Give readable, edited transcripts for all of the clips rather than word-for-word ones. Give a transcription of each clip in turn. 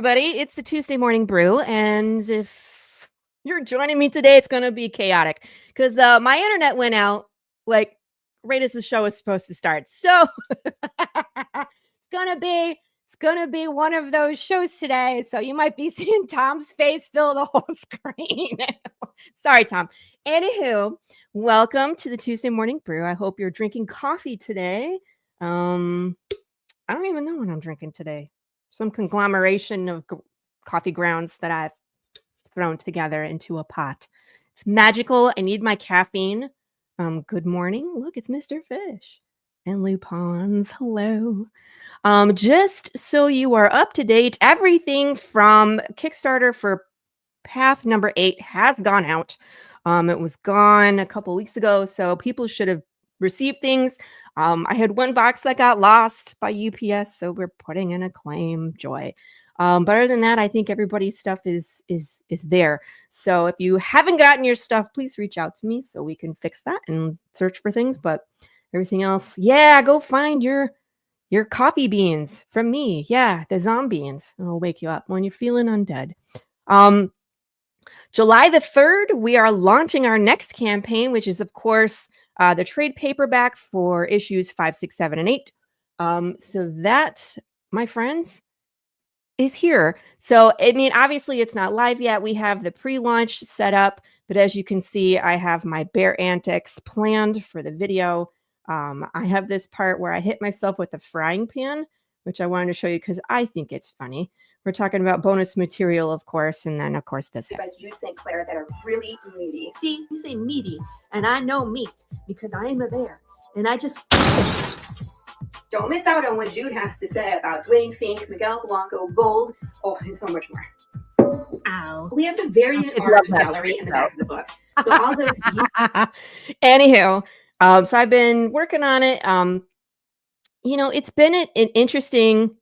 everybody. It's the Tuesday Morning Brew, and if you're joining me today, it's going to be chaotic because my internet went out like right as the show is supposed to start. So it's gonna be one of those shows today. So you might be seeing Tom's face fill the whole screen. Sorry, Tom. Anywho, welcome to the Tuesday Morning Brew. I hope you're drinking coffee today. I don't even know what I'm drinking today. Some conglomeration of coffee grounds that I've thrown together into a pot. It's magical. I need my caffeine. Good morning. Look, it's Mr. Fish and Lupons. Hello. Just so you are up to date, everything from Kickstarter for Path number 8 has gone out. It was gone a couple weeks ago, so people should have received things. I had one box that got lost by UPS, so we're putting in a claim. Joy. But other than that, I think everybody's stuff is there. So if you haven't gotten your stuff, please reach out to me so we can fix that and search for things. But everything else, yeah, go find your coffee beans from me. Yeah, the zombies. It'll wake you up when you're feeling undead. July the 3rd, we are launching our next campaign, which is, of course, the trade paperback for issues 5, 6, 7, and 8. So that, my friends, is here. So, I mean, obviously it's not live yet. We have the pre-launch set up, but as you can see, I have my bear antics planned for the video. I have this part where I hit myself with a frying pan, which I wanted to show you because I think it's funny. We're talking about bonus material, of course, and then, of course, this. You guys use St. Clair that are really meaty. See, you say meaty, and I know meat because I'm a bear, and I just don't miss out on what Jude has to say about Dwayne Fink, Miguel Blanco, Gold, and so much more. Ow. We have the variant art gallery in the back of the book. So all those. Anywho, so I've been working on it. It's been an interesting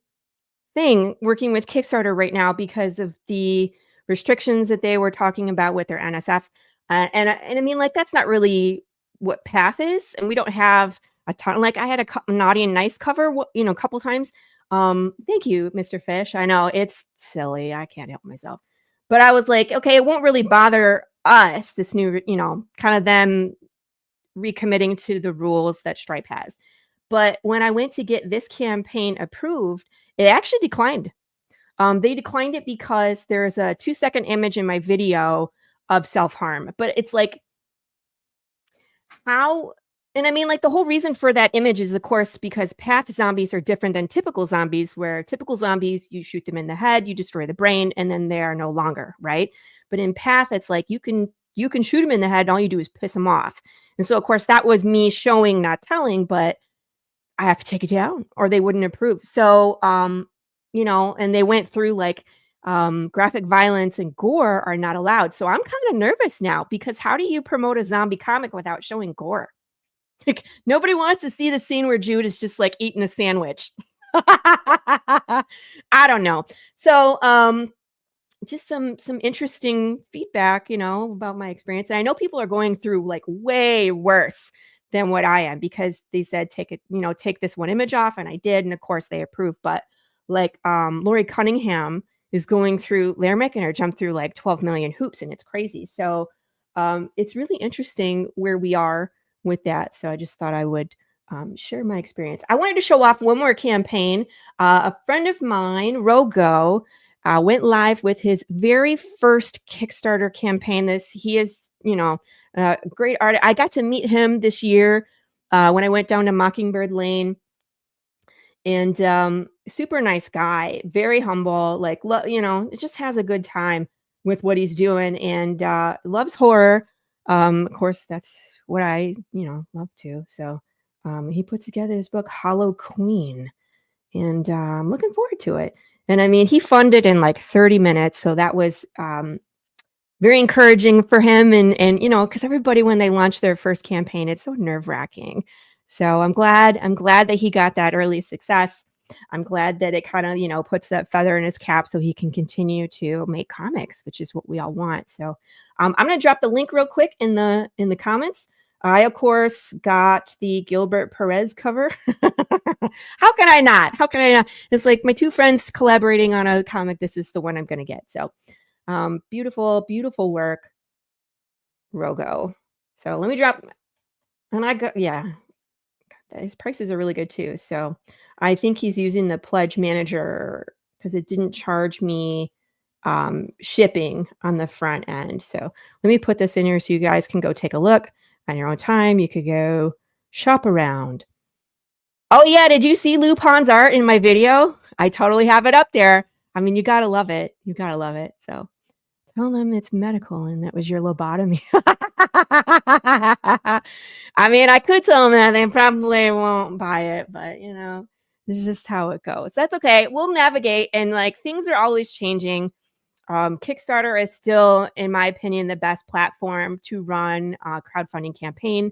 thing working with Kickstarter right now because of the restrictions that they were talking about with their NSF. And I mean, like, that's not really what Path is. And we don't have a ton. Like, I had a Naughty and Nice cover, a couple times. Thank you, Mr. Fish. I know it's silly. I can't help myself. But I was like, okay, it won't really bother us, this new, kind of them recommitting to the rules that Stripe has. But when I went to get this campaign approved, it actually declined. They declined it because there's a 2-second image in my video of self-harm. But it's like, how? And I mean, like, the whole reason for that image is, of course, because Path zombies are different than typical zombies, where typical zombies, you shoot them in the head, you destroy the brain, and then they are no longer, right? But in Path, it's like you can shoot them in the head, and all you do is piss them off. And so, of course, that was me showing, not telling, but I have to take it down or they wouldn't approve. So, and they went through like graphic violence and gore are not allowed. So I'm kind of nervous now because how do you promote a zombie comic without showing gore? Like, nobody wants to see the scene where Jude is just like eating a sandwich. I don't know. So, just some interesting feedback, about my experience. And I know people are going through like way worse than what I am because they said take this one image off, and I did, and of course they approved. But like Laurie Cunningham is going through, they're making her jump through like 12 million hoops, and it's crazy. So it's really interesting where we are with that. So I just thought I would share my experience. I wanted to show off one more campaign. A friend of mine, Rogo, went live with his very first Kickstarter campaign. He is, great artist. I got to meet him this year when I went down to Mockingbird Lane, and super nice guy, very humble, like, it just has a good time with what he's doing, and loves horror. Of course, that's what I, love too. So he put together his book, Hollow Queen, and I'm looking forward to it. And I mean, he funded in like 30 minutes. So that was very encouraging for him. And because everybody, when they launch their first campaign, it's so nerve-wracking. So I'm glad that he got that early success. I'm glad that it kind of, puts that feather in his cap so he can continue to make comics, which is what we all want. So I'm going to drop the link real quick in the comments I, of course, got the Gilbert Perez cover. How can I not? How can I not? It's like my two friends collaborating on a comic. This is the one I'm going to get. So beautiful, beautiful work. Rogo. So let me drop. And I got, yeah, his prices are really good too. So I think he's using the pledge manager because it didn't charge me shipping on the front end. So let me put this in here so you guys can go take a look on your own time. You could go shop around. Oh yeah, did you see Lupin's art in my video? I totally have it up there. I mean, you gotta love it. You gotta love it. So tell them it's medical and that was your lobotomy. I mean, I could tell them that. They probably won't buy it, but you know, it's just how it goes. That's okay. We'll navigate, and like things are always changing. Kickstarter is still, in my opinion, the best platform to run a crowdfunding campaign.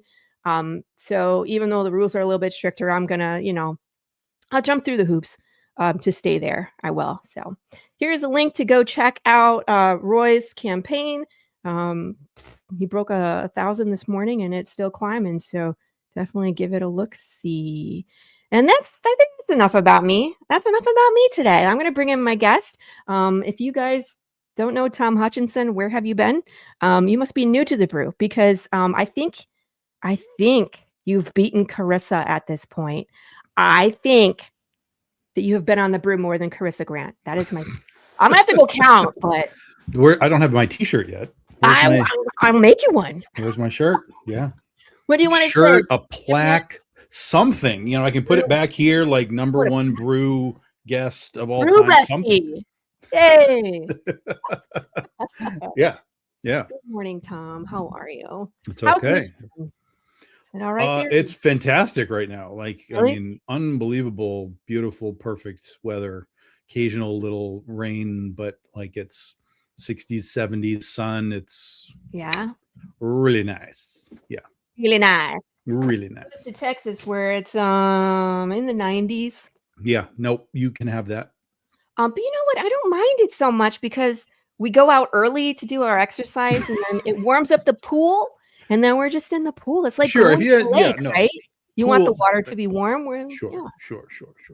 So even though the rules are a little bit stricter, I'm gonna, you know, I'll jump through the hoops to stay there. I will. So here's a link to go check out Roy's campaign. He broke 1,000 this morning and it's still climbing. So definitely give it a look see. And I think that's enough about me. That's enough about me today. I'm going to bring in my guest. If you guys don't know Tom Hutchinson, where have you been? You must be new to the brew because I think you've beaten Carissa at this point. I think that you have been on the brew more than Carissa Grant. That is my. I'm gonna have to go count, but I don't have my T-shirt yet. I'll make you one. Where's my shirt? Yeah. What do you want to shirt, a plaque, something? You know, I can put it back here, like number one brew guest of all brew time. Something. Yay! Yeah. Yeah. Good morning, Tom. How are you? It's okay. All right. It's fantastic right now. Like, really? I mean, unbelievable, beautiful, perfect weather. Occasional little rain, but like it's 60s, 70s sun. It's really nice. Yeah. Really nice. Really nice. To Texas where it's in the 90s. Yeah. Nope. You can have that. But you know what? I don't mind it so much because we go out early to do our exercise and then it warms up the pool. And then we're just in the pool. It's like going to the lake, right? You want the water to be warm. Sure.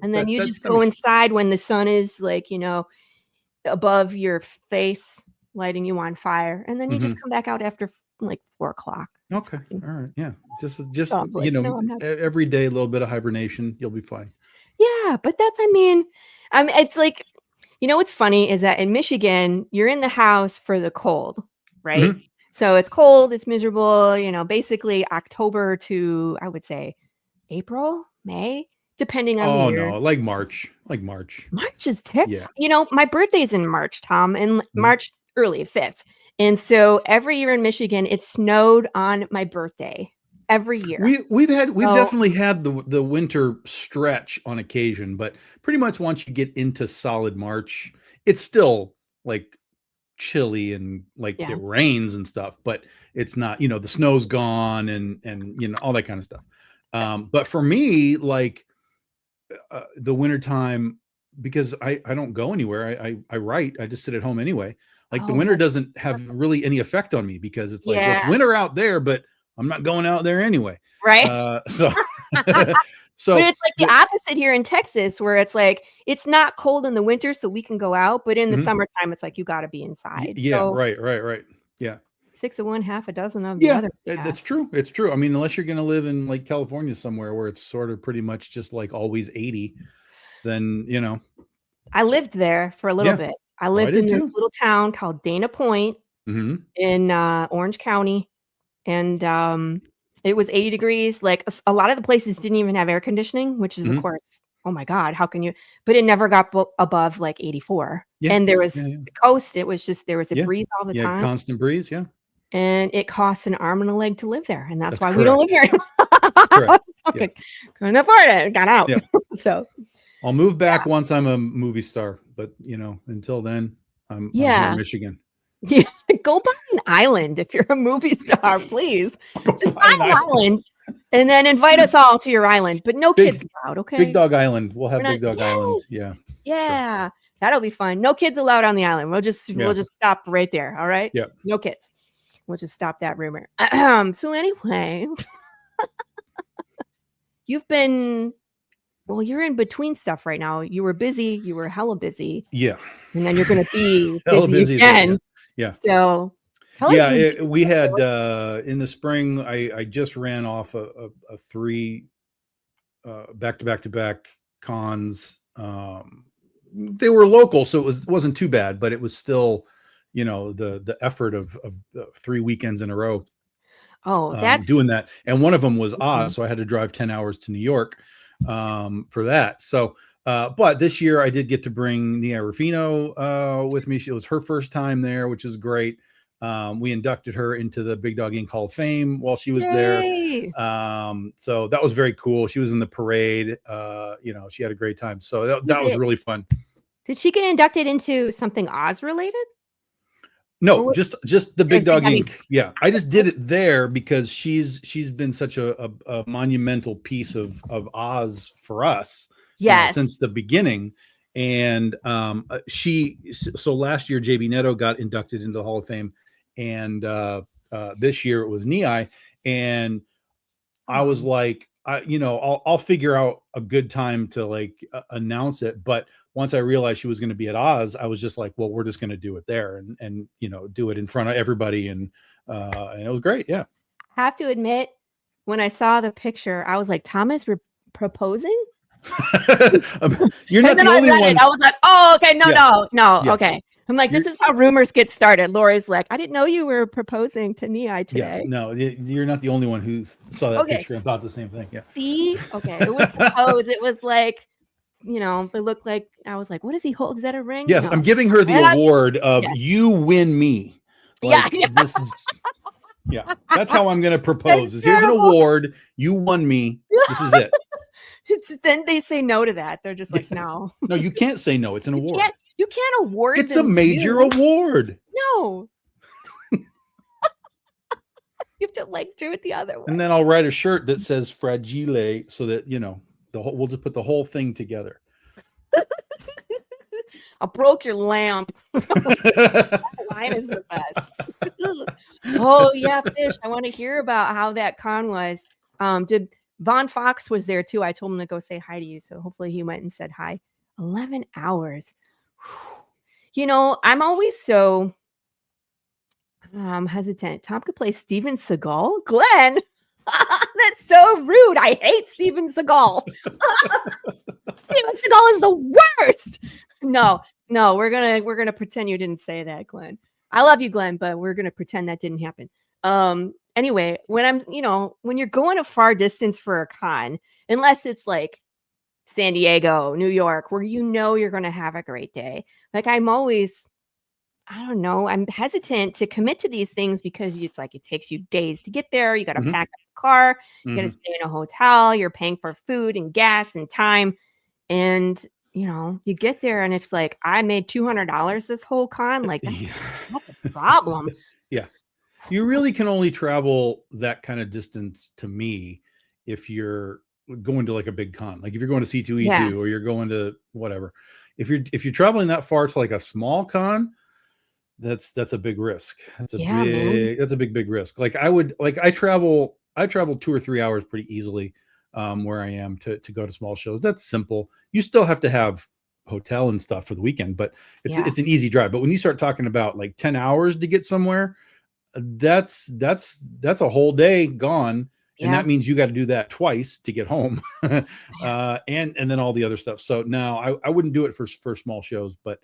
And then you just go inside when the sun is like, you know, above your face, lighting you on fire. And then you just come back out after like 4 o'clock. Okay. All right. Yeah. Just you know, every day, a little bit of hibernation. You'll be fine. Yeah. But that's, I mean, it's like, you know, what's funny is that in Michigan, you're in the house for the cold, right? Mm-hmm. So it's cold, it's miserable, you know, basically October to, I would say, April, May, depending on the year. No, like March. March is terrible. Yeah. You know, my birthday's in March, Tom, in March early, 5th. And so every year in Michigan, it snowed on my birthday. Every year. We've definitely had the winter stretch on occasion, but pretty much once you get into solid March, it's still like chilly and like it rains and stuff, but it's not, you know, the snow's gone and you know, all that kind of stuff. But for me, like the wintertime, because I don't go anywhere, I write, I just sit at home anyway. Like the winter doesn't have really any effect on me because it's like, well, it's winter out there, but I'm not going out there anyway. Right. So but it's like the opposite here in Texas, where it's like it's not cold in the winter, so we can go out, but in the summertime, it's like you got to be inside. Yeah, so, right. Yeah. 6 of one, half a dozen of the other. That's true. It's true. I mean, unless you're going to live in like California somewhere where it's sort of pretty much just like always 80, then you know. I lived there for a little bit. I lived in this little town called Dana Point in Orange County, and it was 80 degrees. Like a lot of the places didn't even have air conditioning, which is of course, oh my God, how can you? But it never got above like 84. Yeah. And there was the coast. It was just, there was a breeze all the time. Constant breeze. Yeah. And it costs an arm and a leg to live there. And that's why we don't live here anymore. Couldn't afford it. Got out. Yeah. So I'll move back once I'm a movie star, but you know, until then I'm here in Michigan. Yeah, go buy an island if you're a movie star, please. Just buy an island and then invite us all to your island, but no kids allowed, okay? Big Dog Island. We'll have Big Dog Islands. Yeah. Yeah. Sure. That'll be fun. No kids allowed on the island. We'll just stop right there. All right. Yeah. No kids. we'll just stop that rumor. So anyway, you've been, well, you're in between stuff right now. You were busy. You were hella busy. Yeah. And then you're going to be Hella busy again. Yeah. So we had in the spring, I just ran off a 3 back-to-back cons. They were local, so it wasn't too bad, but it was still, the effort of 3 weekends in a row. Oh, that's doing that. And one of them was Oz, so I had to drive 10 hours to New York for that. So but this year I did get to bring Nia Rufino with me. It was her first time there, which is great. We inducted her into the Big Dog Inc. Hall of Fame while she was there. So that was very cool. She was in the parade. She had a great time. So that was really fun. Did she get inducted into something Oz related? No, just the Big Dog Inc. Yeah, I just did it there because she's been such a monumental piece of Oz for us. Yes, since the beginning. And so last year JB Neto got inducted into the Hall of Fame, and this year it was Nia, and I was like, I'll figure out a good time to like announce it. But once I realized she was going to be at Oz, I was just like, well, we're just going to do it there and do it in front of everybody. And it was great. Yeah. I have to admit, when I saw the picture, I was like, Thomas proposing? You're not the only one. I was like, oh, okay. No. Yeah. Okay. I'm like, this is how rumors get started. Laurie's like, I didn't know you were proposing to Nia today. Yeah, no, you're not the only one who saw that picture and thought the same thing. Yeah. See? Okay. It was the pose. It was like, it looked like, I was like, what does he hold? Is that a ring? Yes, no. I'm giving her the award of you win me. Like, this is, that's how I'm going to propose. Here's an award. You won me. This is it. Then they say no to that. They're just like, no. No, you can't say no. It's an award. You can't award. It's a major award. No. You have to do it the other way. And then I'll write a shirt that says Fragile, so that we'll just put the whole thing together. I broke your lamp. That line is the best. Oh yeah, Fish. I want to hear about how that con was. Did Vaughn Fox was there too. I told him to go say hi to you, so hopefully he went and said hi. 11 hours. I'm always so hesitant. Tom could play Steven Seagal. Glenn, that's so rude. I hate Steven Seagal. Steven Seagal is the worst. No, we're gonna pretend you didn't say that, Glenn. I love you, Glenn, but we're gonna pretend that didn't happen. Anyway, when when you're going a far distance for a con, unless it's like San Diego, New York, where you're going to have a great day. Like I'm always, I don't know, I'm hesitant to commit to these things because it's like it takes you days to get there. You got to pack up a car, you got to stay in a hotel, you're paying for food and gas and time. And you get there and it's like, I made $200 this whole con. Like that's a problem. Yeah. You really can only travel that kind of distance to me if you're going to like a big con, like if you're going to C2E2 or you're going to whatever. If you're traveling that far to like a small con, that's a big risk. That's a big risk. Like I travel 2 or 3 hours pretty easily where I am to go to small shows. That's simple. You still have to have hotel and stuff for the weekend, but it's an easy drive. But when you start talking about like 10 hours to get somewhere, that's a whole day gone. And that means you got to do that twice to get home. And then all the other stuff. So no, I wouldn't do it for small shows, but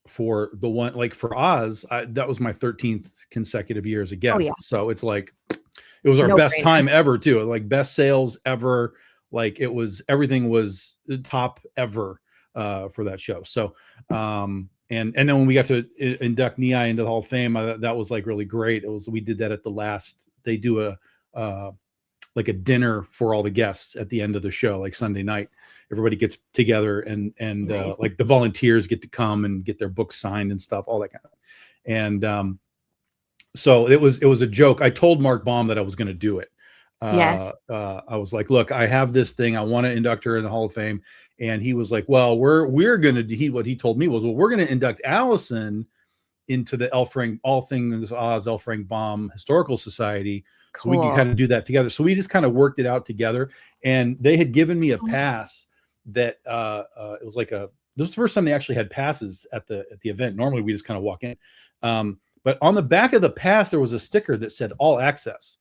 for the one, like for Oz, that was my 13th consecutive year as a guest. So it's like, it was our best time ever too. Like best sales ever. Like everything was top ever for that show. So, and then when we got to induct Nia into the Hall of Fame, that was like really great. We did that at the last. They do like a dinner for all the guests at the end of the show, like Sunday night. Everybody gets together and nice. Like the volunteers get to come and get their books signed and stuff, all that kind of. And so it was a joke. I told Mark Baum that I was going to do it. I was like, look, I have this thing. I want to induct her in the Hall of Fame. And he was like, well, we're going to, what he told me was, well, we're going to induct Allison into the All Things Oz Baum Historical Society. Cool. So we could kind of do that together. So we just kind of worked it out together, and they had given me a pass that it was like this was the first time they actually had passes at the event. Normally we just kind of walk in. But on the back of the pass, there was a sticker that said all access.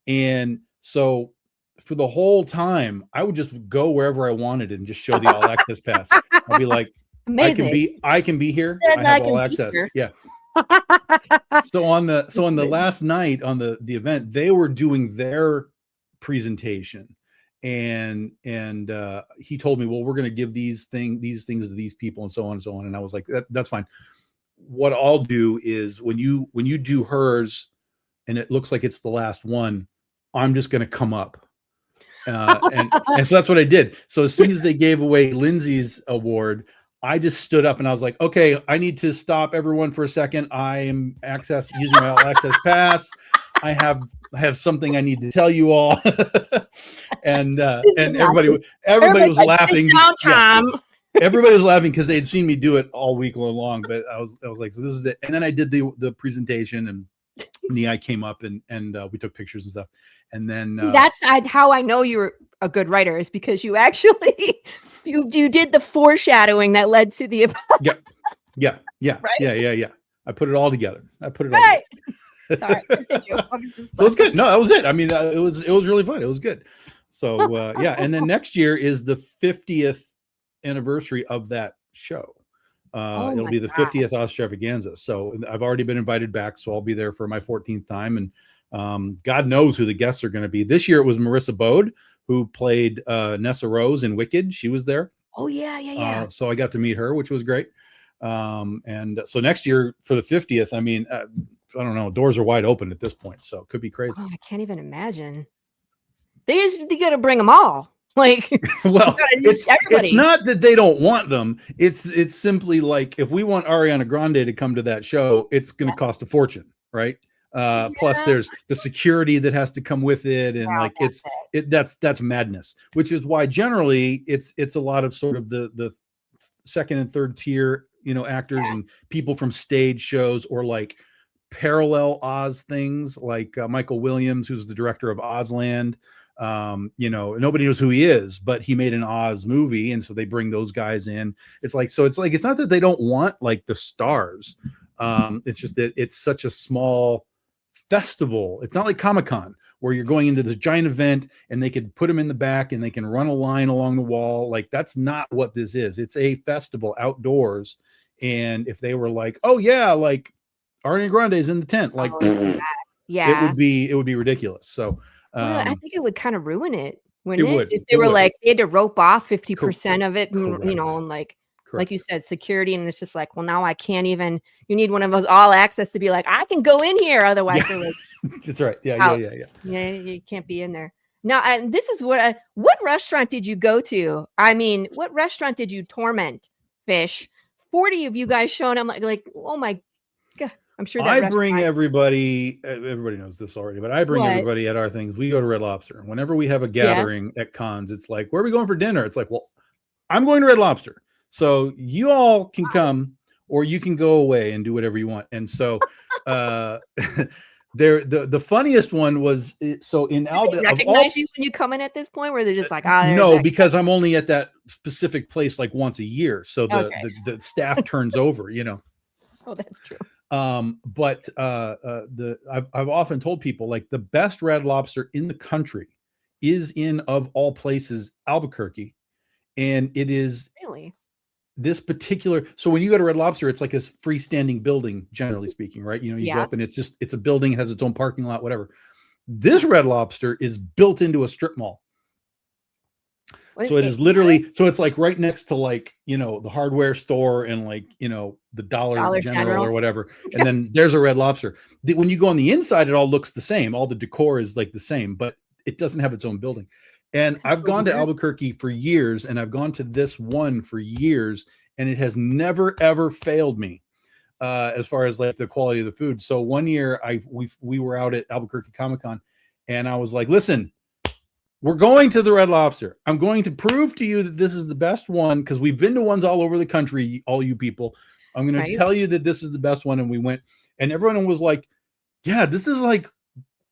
And so for the whole time, I would just go wherever I wanted and just show the all access pass. I'll be like, amazing. I can be here. I have all access. Yeah. So on the last night on the event, they were doing their presentation, and he told me, well, we're going to give these things to these people and so on and so on. And I was like, that's fine. What I'll do is when you do hers and it looks like it's the last one, I'm just going to come up. And so that's what I did. So as soon as they gave away Lindsay's award, I just stood up and I was like, okay, I need to stop everyone for a second. I am using my all access pass. I have something I need to tell you all. and everybody was like, laughing. Yeah. Everybody was laughing because they had seen me do it all week long. But I was like, so this is it. And then I did the presentation, and Nia came up and we took pictures and stuff. And then that's how I know you're a good writer, is because you actually you did the foreshadowing that led to the event. Yeah. Right? Yeah. I put it all together. Right. Sorry. So it's good. No, that was it. I mean, it was really fun. It was good. So yeah. And then next year is the 50th anniversary of that show. It'll be the 50th Ostravaganza. So I've already been invited back, so I'll be there for my 14th time. And God knows who the guests are going to be. This year it was Marissa Bode, who played Nessa Rose in Wicked. She was there. Oh yeah. So I got to meet her, which was great. And so next year for the 50th, I mean, I don't know, doors are wide open at this point, so it could be crazy. Oh, I can't even imagine. They got to bring them all. Like, well, it's not that they don't want them. It's simply like, if we want Ariana Grande to come to that show, it's going to cost a fortune, right? Plus there's the security that has to come with it. And that's madness, which is why generally it's a lot of sort of the second and third tier, actors and people from stage shows, or like parallel Oz things, like Michael Williams, who's the director of Ozland. Nobody knows who he is, but he made an Oz movie, and so they bring those guys in. It's not that they don't want like the stars. It's just that it's such a small festival. It's not like Comic-Con, where you're going into this giant event and they could put them in the back and they can run a line along the wall. Like, that's not what this is. It's a festival outdoors. And if they were like, oh yeah, like Ariana Grande is in the tent, like, it would be ridiculous. So I think it would kind of ruin it, wouldn't it? If they were like, they had to rope off 50% of it, and like you said, security, and it's just like, well, now I can't even. You need one of those all access to be like, I can go in here, otherwise they're like, that's right. Yeah. You can't be in there. Now, and this is what restaurant did you go to? I mean, what restaurant did you torment, Fish? 40 of you guys showing. I'm like, oh my God. I'm sure that I bring everybody knows this already, but I bring everybody at our things. We go to Red Lobster. Whenever we have a gathering at cons, it's like, where are we going for dinner? It's like, well, I'm going to Red Lobster. So you all can come, or you can go away and do whatever you want. And so the funniest one was, so in Alba, they recognize you when you come in at this point, where they're just like, no, because I'm only at that specific place like once a year. So the staff turns over, Oh, that's true. But I've often told people, like, the best Red Lobster in the country is in, of all places, Albuquerque. And it is really this particular. So when you go to Red Lobster, it's like a freestanding building, generally speaking, right? You go up and it's a building, it has its own parking lot, whatever. This Red Lobster is built into a strip mall. So it is literally, so it's like right next to, like, the hardware store and, like, the Dollar General or whatever. And then there's a Red Lobster. When you go on the inside, it all looks the same. All the decor is like the same, but it doesn't have its own building. And I've gone to Albuquerque for years, and I've gone to this one for years, and it has never, ever failed me as far as like the quality of the food. So one year we were out at Albuquerque Comic-Con, and I was like, listen, we're going to the Red Lobster. I'm going to prove to you that this is the best one, because we've been to ones all over the country, all you people. I'm going to Right? tell you that this is the best one. And we went, and everyone was like, yeah, this is like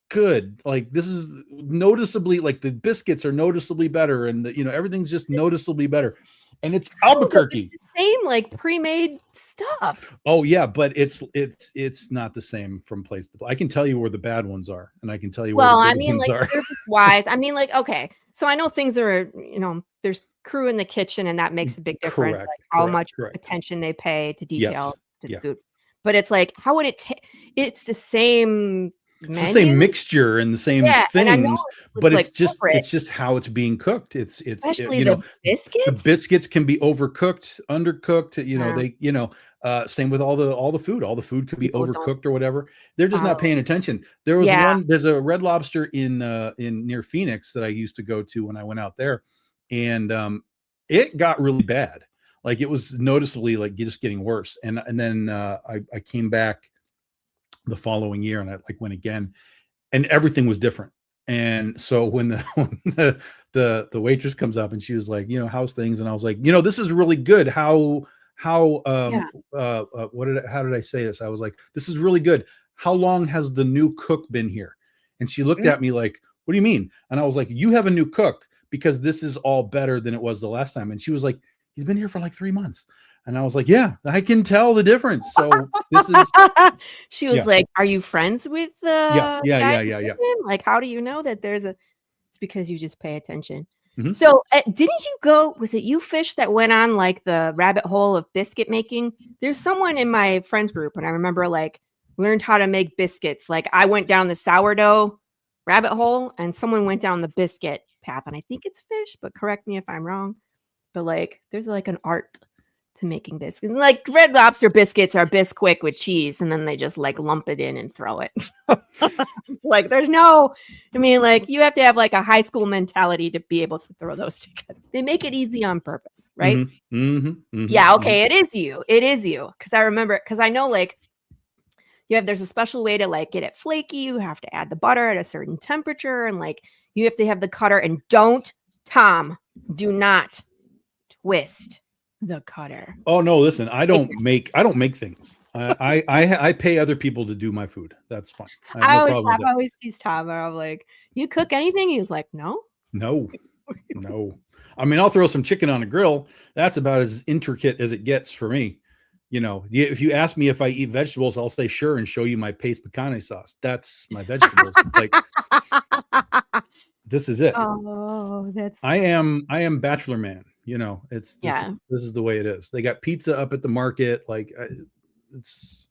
good. Like this is noticeably, like the biscuits are noticeably better. And the, everything's just noticeably better. And it's Albuquerque. It's the same like pre-made stuff. Oh yeah, but it's not the same from place to place. I can tell you where the bad ones are, and I can tell you where the good ones like are. service wise, like, okay, so I know things are, there's crew in the kitchen, and that makes a big difference. Correct, like how correct, much correct. attention they pay to detail to the Yeah. food. But it's like, how would it take? It's the same It's the same mixture and the same things, but like it's just how it's being cooked. It's especially the biscuits. The biscuits can be overcooked, undercooked. They same with all the food. All the food could be overcooked or whatever. They're just not paying attention. There was there's a Red Lobster in near Phoenix that I used to go to when I went out there, and it got really bad. Like it was noticeably like just getting worse. And then I came back the following year and I like went again, and everything was different. And so when the waitress comes up and she was like, how's things? And I was like, this is really good. How how did I say this? I was like, this is really good. How long has the new cook been here? And she looked at me like, what do you mean? And I was like, you have a new cook because this is all better than it was the last time. And she was like, he's been here for like 3 months. And I was like, yeah, I can tell the difference. So this is. She was like, are you friends with the yeah. Like, how do you know that there's a? It's because you just pay attention. Mm-hmm. So didn't you go? Was it you, Fish, that went on like the rabbit hole of biscuit making? There's someone in my friends group, and I remember like learned how to make biscuits. Like I went down the sourdough rabbit hole, and someone went down the biscuit path, and I think it's Fish, but correct me if I'm wrong. But like, there's like an art to making biscuits. Like Red Lobster biscuits are Bisquick with cheese, and then they just like lump it in and throw it. Like there's no, like you have to have like a high school mentality to be able to throw those together. They make it easy on purpose, right? Yeah, okay, it is you. Because I remember, because I know like there's a special way to like get it flaky. You have to add the butter at a certain temperature, and like you have to have the cutter, and do not twist the cutter. Oh no, listen, I don't make things. I pay other people to do my food. That's fine. I always tease Tom, and I'm like, you cook anything? He's like, no. I mean, I'll throw some chicken on a grill. That's about as intricate as it gets for me. If you ask me if I eat vegetables, I'll say sure and show you my paste picante sauce. That's my vegetables. Like this is it. Oh, that's. I am bachelor man. This is the way it is. They got pizza up at the market. Like it's,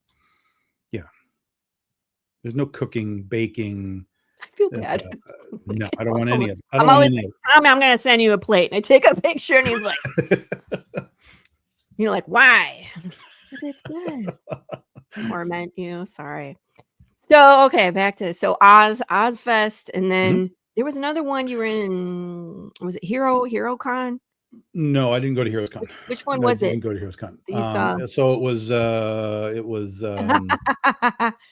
there's no cooking, baking. I feel bad. No, I don't want any of it. I'm always like, Tommy, I'm going to send you a plate. And I take a picture and he's like, you're like, why? It's good. Torment you. Sorry. So, okay, back to, Ozfest. And then there was another one you were in, was it HeroCon? No, I didn't go to Heroes Con. Which one was it? I didn't go to Heroes Con. You saw? So it was I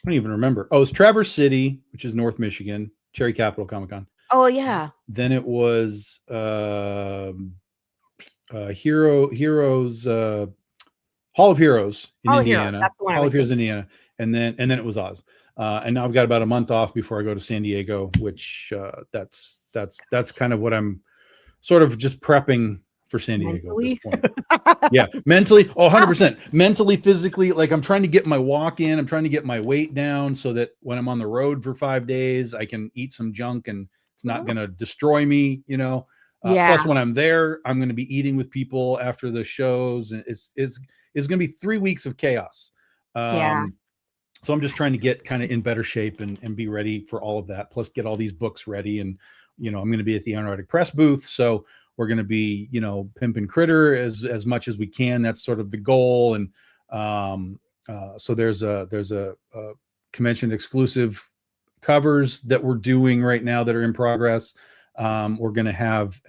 don't even remember. Oh, it's Traverse City, which is North Michigan, Cherry Capital Comic Con. Oh yeah. Then it was Heroes Hall of Heroes in Indiana. Hall of Heroes, Indiana. And then it was Oz. And now I've got about a month off before I go to San Diego, which that's kind of what I'm sort of just prepping for San Diego at this point. Yeah, mentally, 100%. Mentally, physically, like I'm trying to get my walk in. I'm trying to get my weight down so that when I'm on the road for 5 days, I can eat some junk and it's not going to destroy me, Plus, when I'm there, I'm going to be eating with people after the shows, and it's going to be 3 weeks of chaos. So I'm just trying to get kind of in better shape and be ready for all of that. Plus, get all these books ready, and I'm going to be at the Antarctic Press booth, so we're going to be, pimping Critter as much as we can. That's sort of the goal. And so there's a convention exclusive covers that we're doing right now that are in progress. We're going to have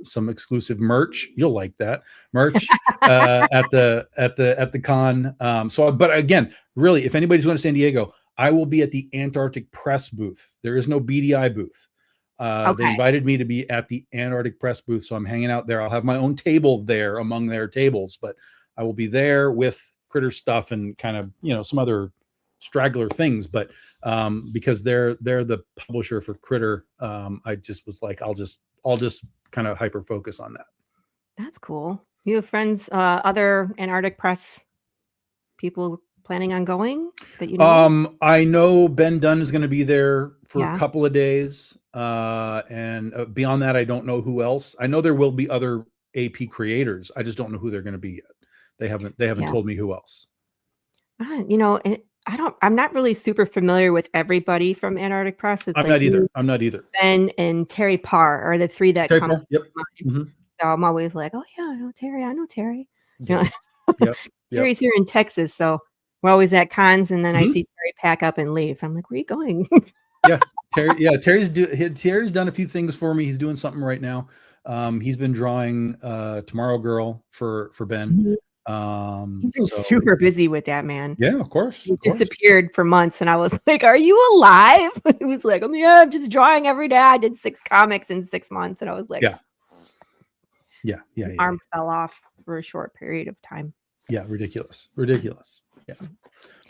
some exclusive merch. You'll like that merch at the con. But again, really, if anybody's going to San Diego, I will be at the Antarctic Press booth. There is no BDI booth. They invited me to be at the Antarctic Press booth, so I'm hanging out there. I'll have my own table there among their tables, but I will be there with Critter stuff and kind of, some other straggler things, but because they're the publisher for Critter, I just was like, I'll just kind of hyper focus on that. That's cool. You have friends, other Antarctic Press people planning on going that you know? I know Ben Dunn is going to be there for Yeah. a couple of days, and beyond that, I don't know who else. I know there will be other AP creators. I just don't know who they're going to be yet. They haven't told me who else. I'm not really super familiar with everybody from Antarctic Press. It's I'm not either. Ben and Terry Parr are the three that come to Yep. mind. Mm-hmm. So I'm always like, oh yeah, I know Terry. Yep. Terry's here in Texas, so we're always at cons, and then I see Terry pack up and leave. I'm like, where are you going? Terry's done a few things for me. He's doing something right now. He's been drawing Tomorrow Girl for Ben. He's been super busy with that, man. Yeah, of course. He disappeared for months, and I was like, "Are you alive?" He was like, "Yeah, I'm just drawing every day. I did 6 comics in 6 months," and I was like, "Yeah." Arm fell off for a short period of time. Yeah, ridiculous. Yeah,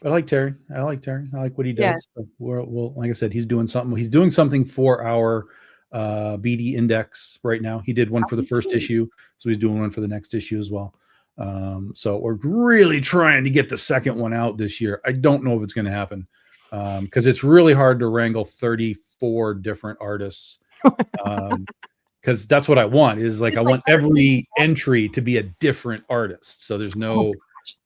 but I like Terry. I like what he does. Yeah. So well, like I said, he's doing something. He's doing something for our BD index right now. He did one for the first issue, so he's doing one for the next issue as well. So we're really trying to get the second one out this year. I don't know if it's going to happen because it's really hard to wrangle 34 different artists. Because that's what I want is like I want every entry to be a different artist. So there's no,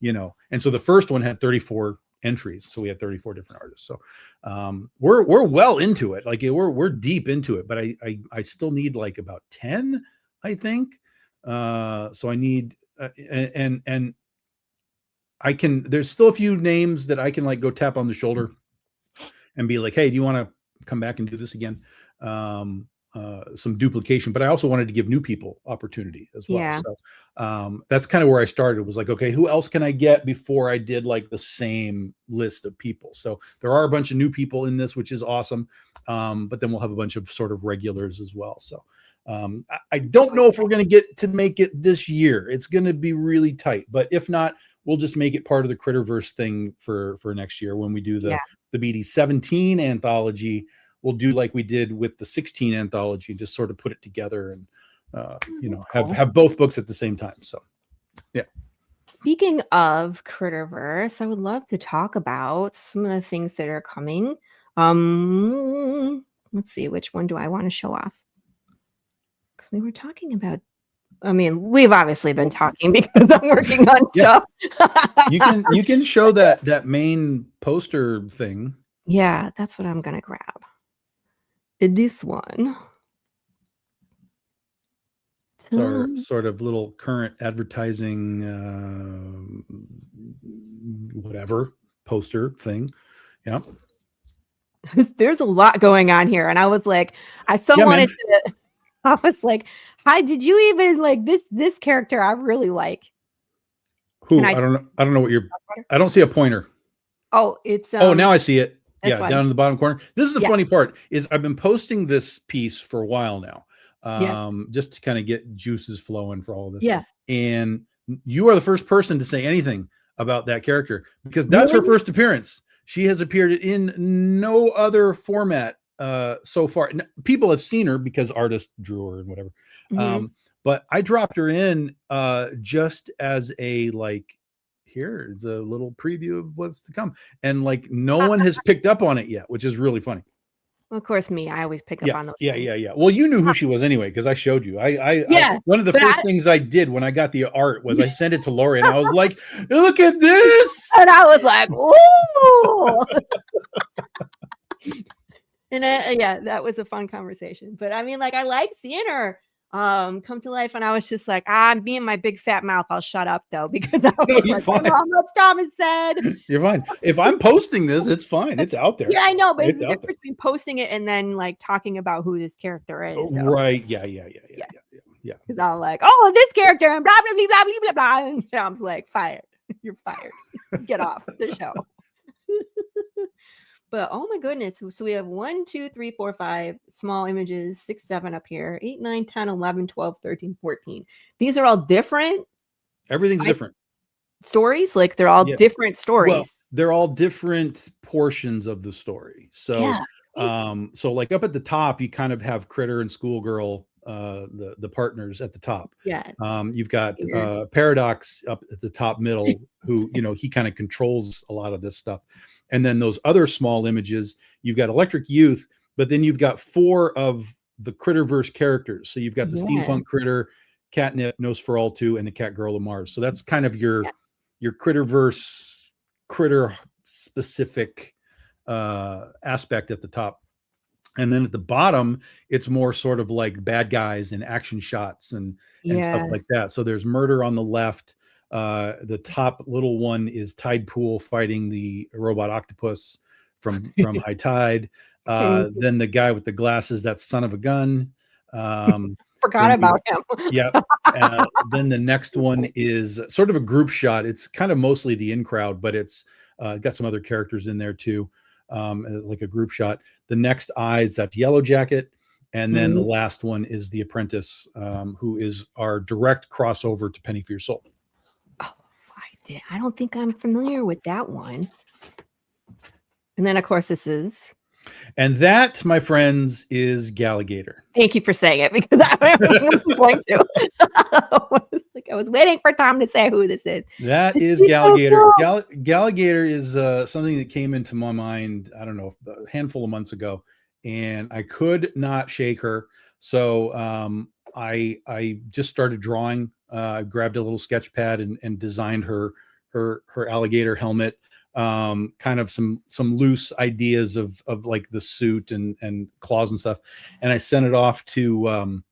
and so the first one had 34 entries, so we had 34 different artists. So we're well into it. Like we're deep into it, but I still need like about 10, I think. So I need. And I can, there's still a few names that I can like go tap on the shoulder and be like, hey, do you want to come back and do this again? Some duplication, but I also wanted to give new people opportunity as well. Yeah. So that's kind of where I started, was like, okay, who else can I get before I did like the same list of people? So there are a bunch of new people in this, which is awesome. But then we'll have a bunch of sort of regulars as well. So I don't know if we're going to get to make it this year. It's going to be really tight, but if not, we'll just make it part of the Critterverse thing for next year when we do the BD 17 anthology. We'll do like we did with the 16 anthology, just sort of put it together and have both books at the same time. So yeah. Speaking of Critterverse, I would love to talk about some of the things that are coming. Let's see, which one do I want to show off? Because we were talking about, I mean, we've obviously been talking because I'm working on stuff. You can show that main poster thing. Yeah, that's what I'm gonna grab. This one. Sort of little current advertising whatever poster thing. Yeah. There's a lot going on here. And I was like, I was like, hi, did you even like this character I really like? Who? I don't know what I don't see a pointer. Oh, it's now I see it. Yeah, one. down in the bottom corner. This is the funny part, is I've been posting this piece for a while now. Just to kind of get juices flowing for all of this. Yeah. And you are the first person to say anything about that character, because that's her first appearance. She has appeared in no other format so far. People have seen her because artists drew her and whatever. Mm-hmm. But I dropped her in just as a like, here's a little preview of what's to come. And like no one has picked up on it yet, which is really funny. Well, of course, I always pick up on those. Yeah. Well, you knew who she was aneway, because I showed you. One of the first things I did when I got the art was I sent it to Laurie, and I was like, "Look at this!" And I was like, "Ooh!" And that was a fun conversation. But I mean, like, I like seeing her come to life, and I was just like, I'm being my big fat mouth. I'll shut up though, because I was like, fine. What Thomas said. You're fine. If I'm posting this, it's fine. It's out there. Yeah, I know, but it's the difference between posting it and then like talking about who this character is. So. Right? Yeah. Because I'm like, oh, this character and blah blah blah blah blah blah, and Tom's like, fired. You're fired. Get off the show. But oh my goodness. So we have 1, 2, 3, 4, 5 small images, 6, 7 up here, 8, 9, 10, 11, 12, 13, 14. These are all different. Everything's different. stories? Like they're all different stories. Well, they're all different portions of the story. So, so like up at the top, you kind of have Critter and Schoolgirl, the partners at the top. Yeah. You've got Paradox up at the top middle, who, you know, he kind of controls a lot of this stuff. And then those other small images, you've got Electric Youth, but then you've got 4 of the Critterverse characters. So you've got the Steampunk Critter, Catnip, Nosferatu, and the Cat Girl of Mars. So that's kind of your Critterverse, critter specific aspect at the top. And then at the bottom, it's more sort of like bad guys and action shots and stuff like that. So there's Murder on the left. The top little one is Tide Pool fighting the robot octopus from High Tide. Then the guy with the glasses, that's Son of a Gun. Forgot about him. Then the next one is sort of a group shot. It's kind of mostly the in crowd, but it's got some other characters in there too, like a group shot. The next Eyes, that Yellow Jacket. And then the last one is The Apprentice, who is our direct crossover to Penny for Your Soul. Oh, I don't think I'm familiar with that one. And then, of course, this is... And that, my friends, is Galligator. Thank you for saying it, because I wasn't going to. I was waiting for Tom to say who this is. That is Galligator. Galligator is something that came into my mind, I don't know, a handful of months ago, and I could not shake her. So I just started drawing. I grabbed a little sketch pad and designed her alligator helmet. Kind of some loose ideas of like the suit and claws and stuff. And I sent it off to,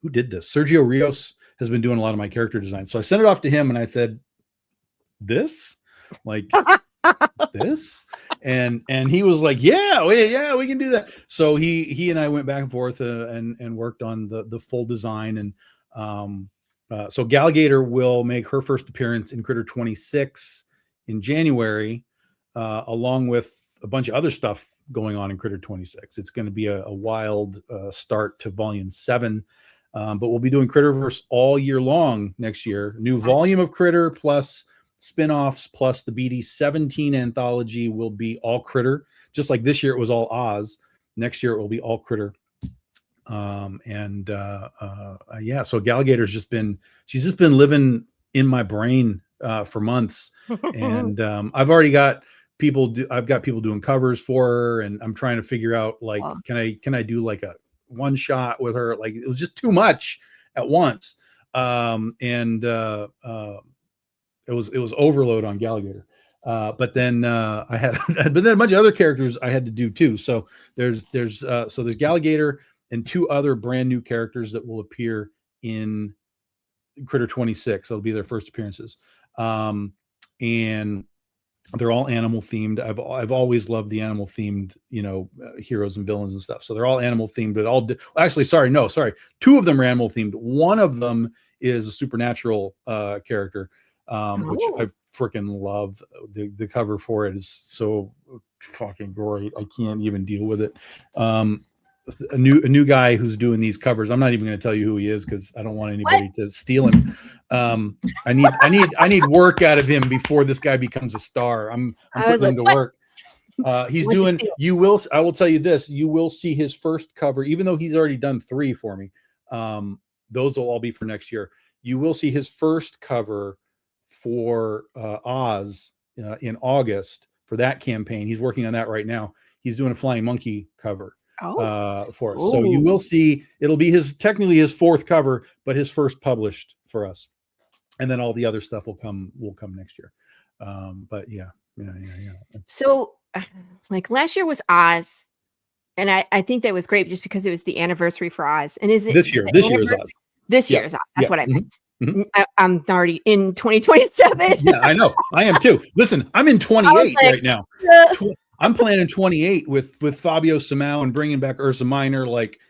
who did this? Sergio Rios has been doing a lot of my character design. So I sent it off to him and I said, this, like this. And he was like, yeah, we can do that. So he and I went back and forth and worked on the full design. And so Galligator will make her first appearance in Critter 26 in January, along with a bunch of other stuff going on in Critter 26. It's going to be a wild start to Volume 7, but we'll be doing Critterverse all year long next year. New volume of Critter plus spin-offs plus the BD17 anthology will be all Critter. Just like this year it was all Oz. Next year it will be all Critter. So Galligator's she's just been living in my brain for months. And I've got people doing covers for her, and I'm trying to figure out, like, can I do like a one shot with her? Like, it was just too much at once. It was overload on Galligator. But then I had but then a bunch of other characters I had to do too. So there's Galligator and 2 other brand new characters that will appear in Critter 26. That'll be their first appearances. And they're all animal themed. I've always loved the animal themed, heroes and villains and stuff. So they're all animal themed, but actually, sorry. 2 of them are animal themed. One of them is a supernatural character, which I freaking love. The cover for it is so fucking great. I can't even deal with it. A new guy who's doing these covers. I'm not even going to tell you who he is because I don't want anybody to steal him. I need work out of him before this guy becomes a star. I'm putting him to work. He's doing. I will tell you this. You will see his first cover, even though he's already done 3 for me. Those will all be for next year. You will see his first cover for Oz in August for that campaign. He's working on that right now. He's doing a Flying Monkey cover. For us. So you will see it'll be technically his 4th cover, but his first published for us. And then all the other stuff will come next year. But yeah. So like last year was Oz, and I think that was great just because it was the anniversary for Oz. And is it this year is Oz. This year is Oz. That's what I meant. Mm-hmm. I'm already in 2027. Yeah, I know. I am too. Listen, I'm in 28 right now. I'm planning 28 with Fabio Simao and bringing back Ursa Minor. Like,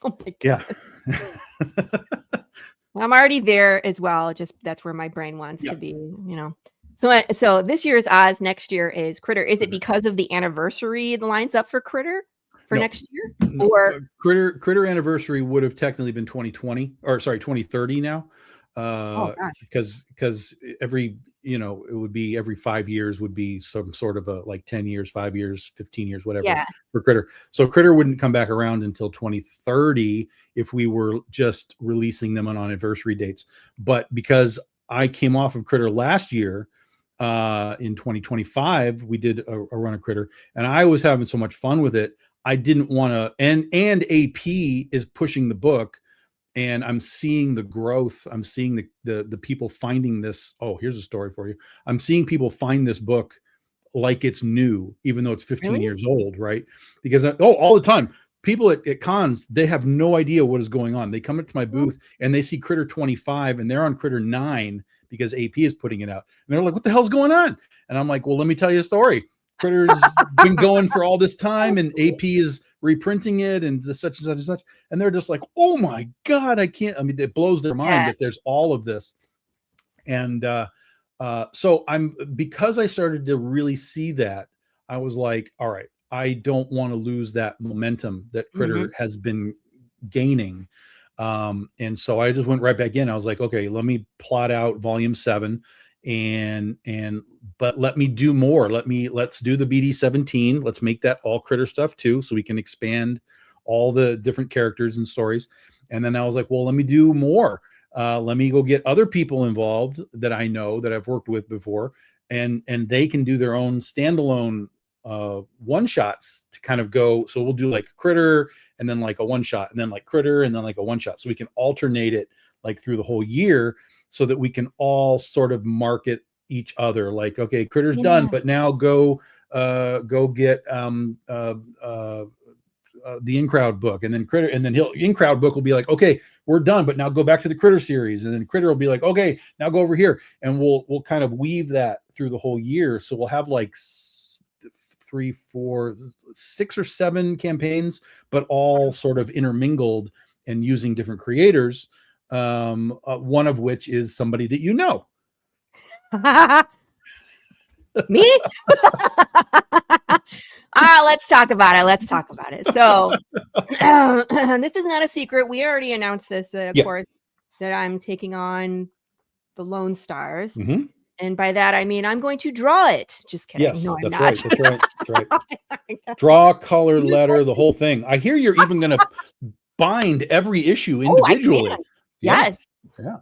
oh my God. Yeah. I'm already there as well. Just that's where my brain wants to be, So this year is Oz. Next year is Critter. Is it because of the anniversary the lines up for Critter for next year? Or Critter anniversary would have technically been 2020 or sorry, 2030 now. Oh gosh. because every, it would be every 5 years would be some sort of a like 10 years, 5 years, 15 years, whatever Yeah. for Critter. So Critter wouldn't come back around until 2030 if we were just releasing them on anniversary dates. But because I came off of Critter last year, in 2025, we did a run of Critter, and I was having so much fun with it. I didn't want to, and AP is pushing the book, and I'm seeing the growth. I'm seeing the people finding this. Oh, here's a story for you. I'm seeing people find this book like it's new, even though it's 15 Really? years old, right? Because all the time, people at cons, they have no idea what is going on. They come up to my booth and they see Critter 25 and they're on Critter 9 because AP is putting it out. And they're like, what the hell's going on? And I'm like, well, let me tell you a story. Critter's been going for all this time, and AP is reprinting it and such and such and such. And they're just like, oh my God, I can't. I mean, it blows their mind that there's all of this. And so because I started to really see that, I was like, all right, I don't want to lose that momentum that Critter has been gaining. And so I just went right back in. I was like, okay, let me plot out volume 7 but let me do more. Let's do the BD 17. Let's make that all Critter stuff too, so we can expand all the different characters and stories. And then I was like, well, let me do more. Let me go get other people involved that I know that I've worked with before, and they can do their own standalone one shots to kind of go. So we'll do like Critter and then like a one shot, and then like Critter and then like a one shot, so we can alternate it like through the whole year, so that we can all sort of market each other. Like, okay, Critter's done, but now go get the in-crowd book, and then Critter, and then in-crowd book will be like, okay, we're done, but now go back to the Critter series, and then Critter will be like, okay, now go over here, and we'll kind of weave that through the whole year. So we'll have like 3, 4, 6 or 7 campaigns, but all sort of intermingled and using different creators. One of which is somebody that you know. Me? Let's talk about it. So this is not a secret. We already announced this, that of course, that I'm taking on the Lone Stars. And by that, I mean, I'm going to draw it. Just kidding. Yes, no, I'm that's not. right. That's right. Draw, color, letter, the whole thing. I hear you're even going to bind every issue individually. Yes. Yeah.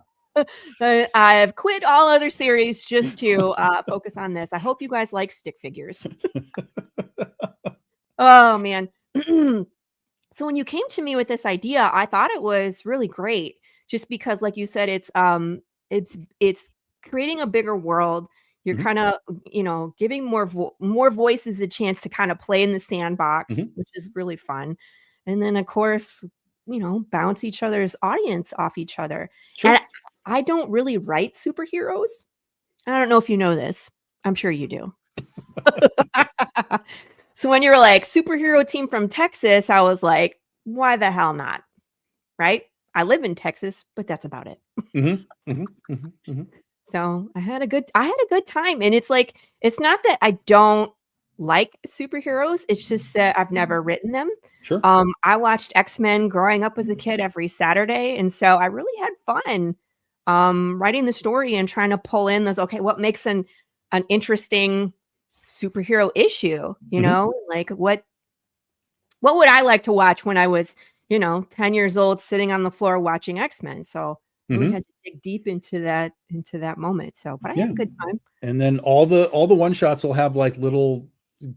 I've quit all other series just to focus on this. I hope you guys like stick figures. Oh man. So when you came to me with this idea, I thought it was really great, just because, like you said, it's creating a bigger world. You're kind of, giving more voices a chance to kind of play in the sandbox, which is really fun. And then of course, bounce each other's audience off each other. Sure. And I don't really write superheroes. I don't know if you know this. I'm sure you do. So when you were like superhero team from Texas, I was like, why the hell not? Right? I live in Texas, but that's about it. So I had a good time. And it's like, it's not that I don't like superheroes. It's just that I've never written them. Sure. I watched X-Men growing up as a kid every Saturday. And so I really had fun writing the story and trying to pull in this, okay, what makes an interesting superhero issue, like what would I like to watch when I was, 10 years old, sitting on the floor watching X-Men. So we had to dig deep into that moment. So, but I had a good time. And then all the one shots will have like little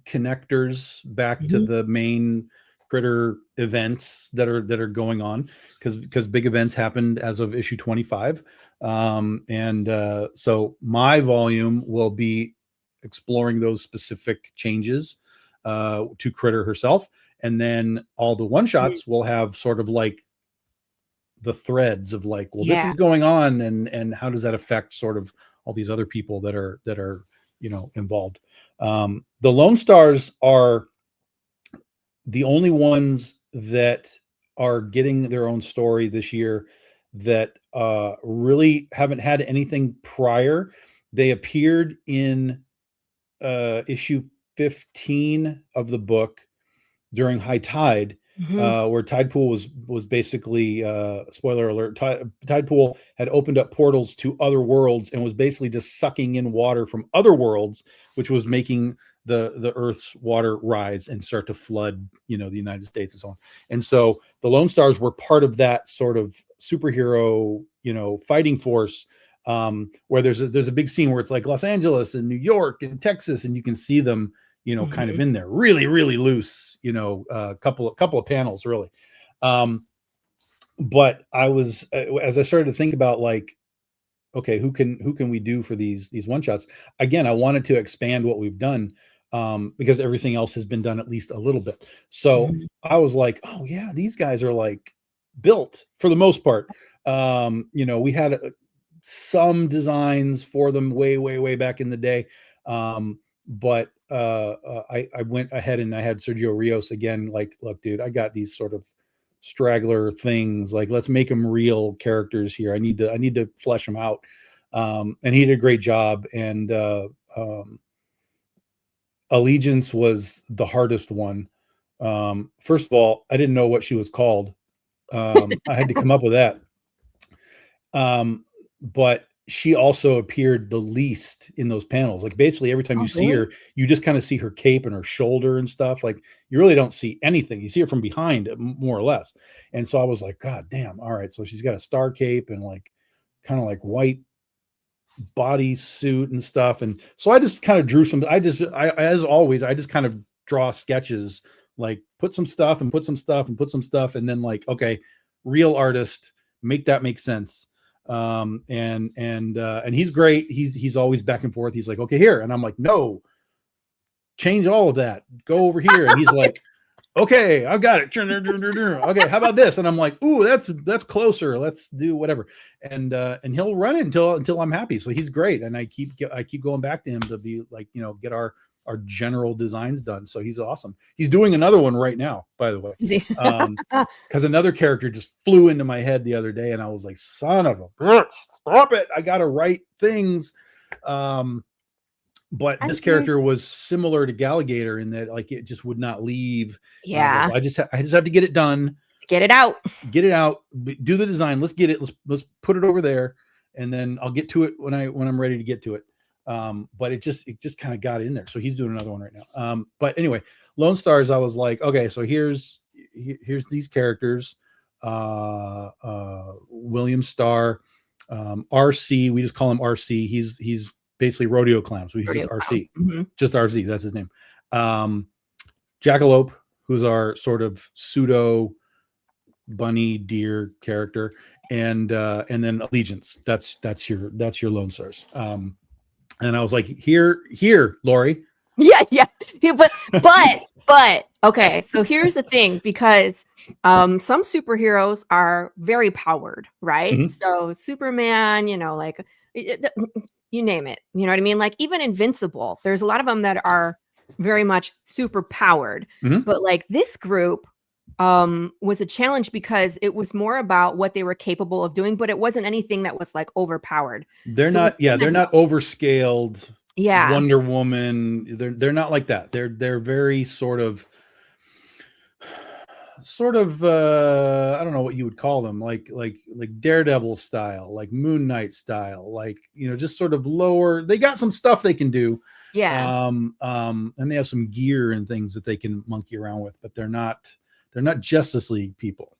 connectors back to the main Critter events that are going on, because big events happened as of issue 25. So my volume will be exploring those specific changes to Critter herself. And then all the one shots will have sort of like the threads of like, well, this is going on, and how does that affect sort of all these other people that are involved. The Lone Stars are the only ones that are getting their own story this year that really haven't had anything prior. They appeared in issue 15 of the book during High Tide, where Tidepool was basically spoiler alert. Tidepool had opened up portals to other worlds and was basically just sucking in water from other worlds, which was making the Earth's water rise and start to flood, the United States and so on. And so the Lone Stars were part of that sort of superhero, fighting force, where there's a big scene where it's like Los Angeles and New York and Texas, and you can see them, kind of in there, really, really loose, a couple of panels, really. But I was, as I started to think about, like, okay, who can we do for these one shots? Again, I wanted to expand what we've done, because everything else has been done at least a little bit. So I was like, oh yeah, these guys are like built for the most part. We had some designs for them way back in the day. But I went ahead and I had Sergio Rios again, like, look, dude, I got these sort of straggler things, like, let's make them real characters here. I need to flesh them out. And he did a great job. And Allegiance was the hardest one. First of all, I didn't know what she was called. I had to come up with that. But she also appeared the least in those panels. Like, basically every time you see her, you just kind of see her cape and her shoulder and stuff. Like, you really don't see anything. You see her from behind, more or less. And so I was like, God damn. All right. So she's got a star cape and like kind of like white body suit and stuff. And so I just kind of drew some, as always, I just kind of draw sketches, like put some stuff and put some stuff and put some stuff. And then, like, okay, real artist, make that make sense. And he's great. He's always back and forth. He's like, okay, here. And I'm like, no, change all of that. Go over here. And he's like, okay, I've got it. Okay, how about this? And I'm like, ooh, that's closer. Let's do whatever. And he'll run it until I'm happy. So he's great. And I keep going back to him to be like, get our general designs done. So he's awesome. He's doing another one right now, by the way. Because another character just flew into my head the other day, and I was like, son of a bitch, stop it. I gotta write things. But this character was similar to Galligator in that, like, it just would not leave. Yeah. I just have to get it done. Get it out. Do the design. Let's get it. Let's put it over there. And then I'll get to it when I'm ready to get to it. But it just kind of got in there. So he's doing another one right now. But anyway, Lone Stars, I was like, okay, so here's these characters. William Starr, RC, we just call him RC. He's basically Rodeo Clown. So he's just RC. Just RC, that's his name. Jackalope, who's our sort of pseudo bunny deer character, and then Allegiance. That's your Lone Stars. And I was like, here, Laurie. Yeah. But okay. So here's the thing, because some superheroes are very powered, right? So Superman, like you name it, you know what I mean? Like, even Invincible, there's a lot of them that are very much super powered. But like, this group was a challenge because it was more about what they were capable of doing, but it wasn't anything that was like overpowered. They're not overscaled. Yeah. Wonder Woman. They're not like that. They're very sort of I don't know what you would call them, like Daredevil style, like Moon Knight style, like, just sort of lower. They got some stuff they can do. Yeah. And they have some gear and things that they can monkey around with, but they're not Justice League people.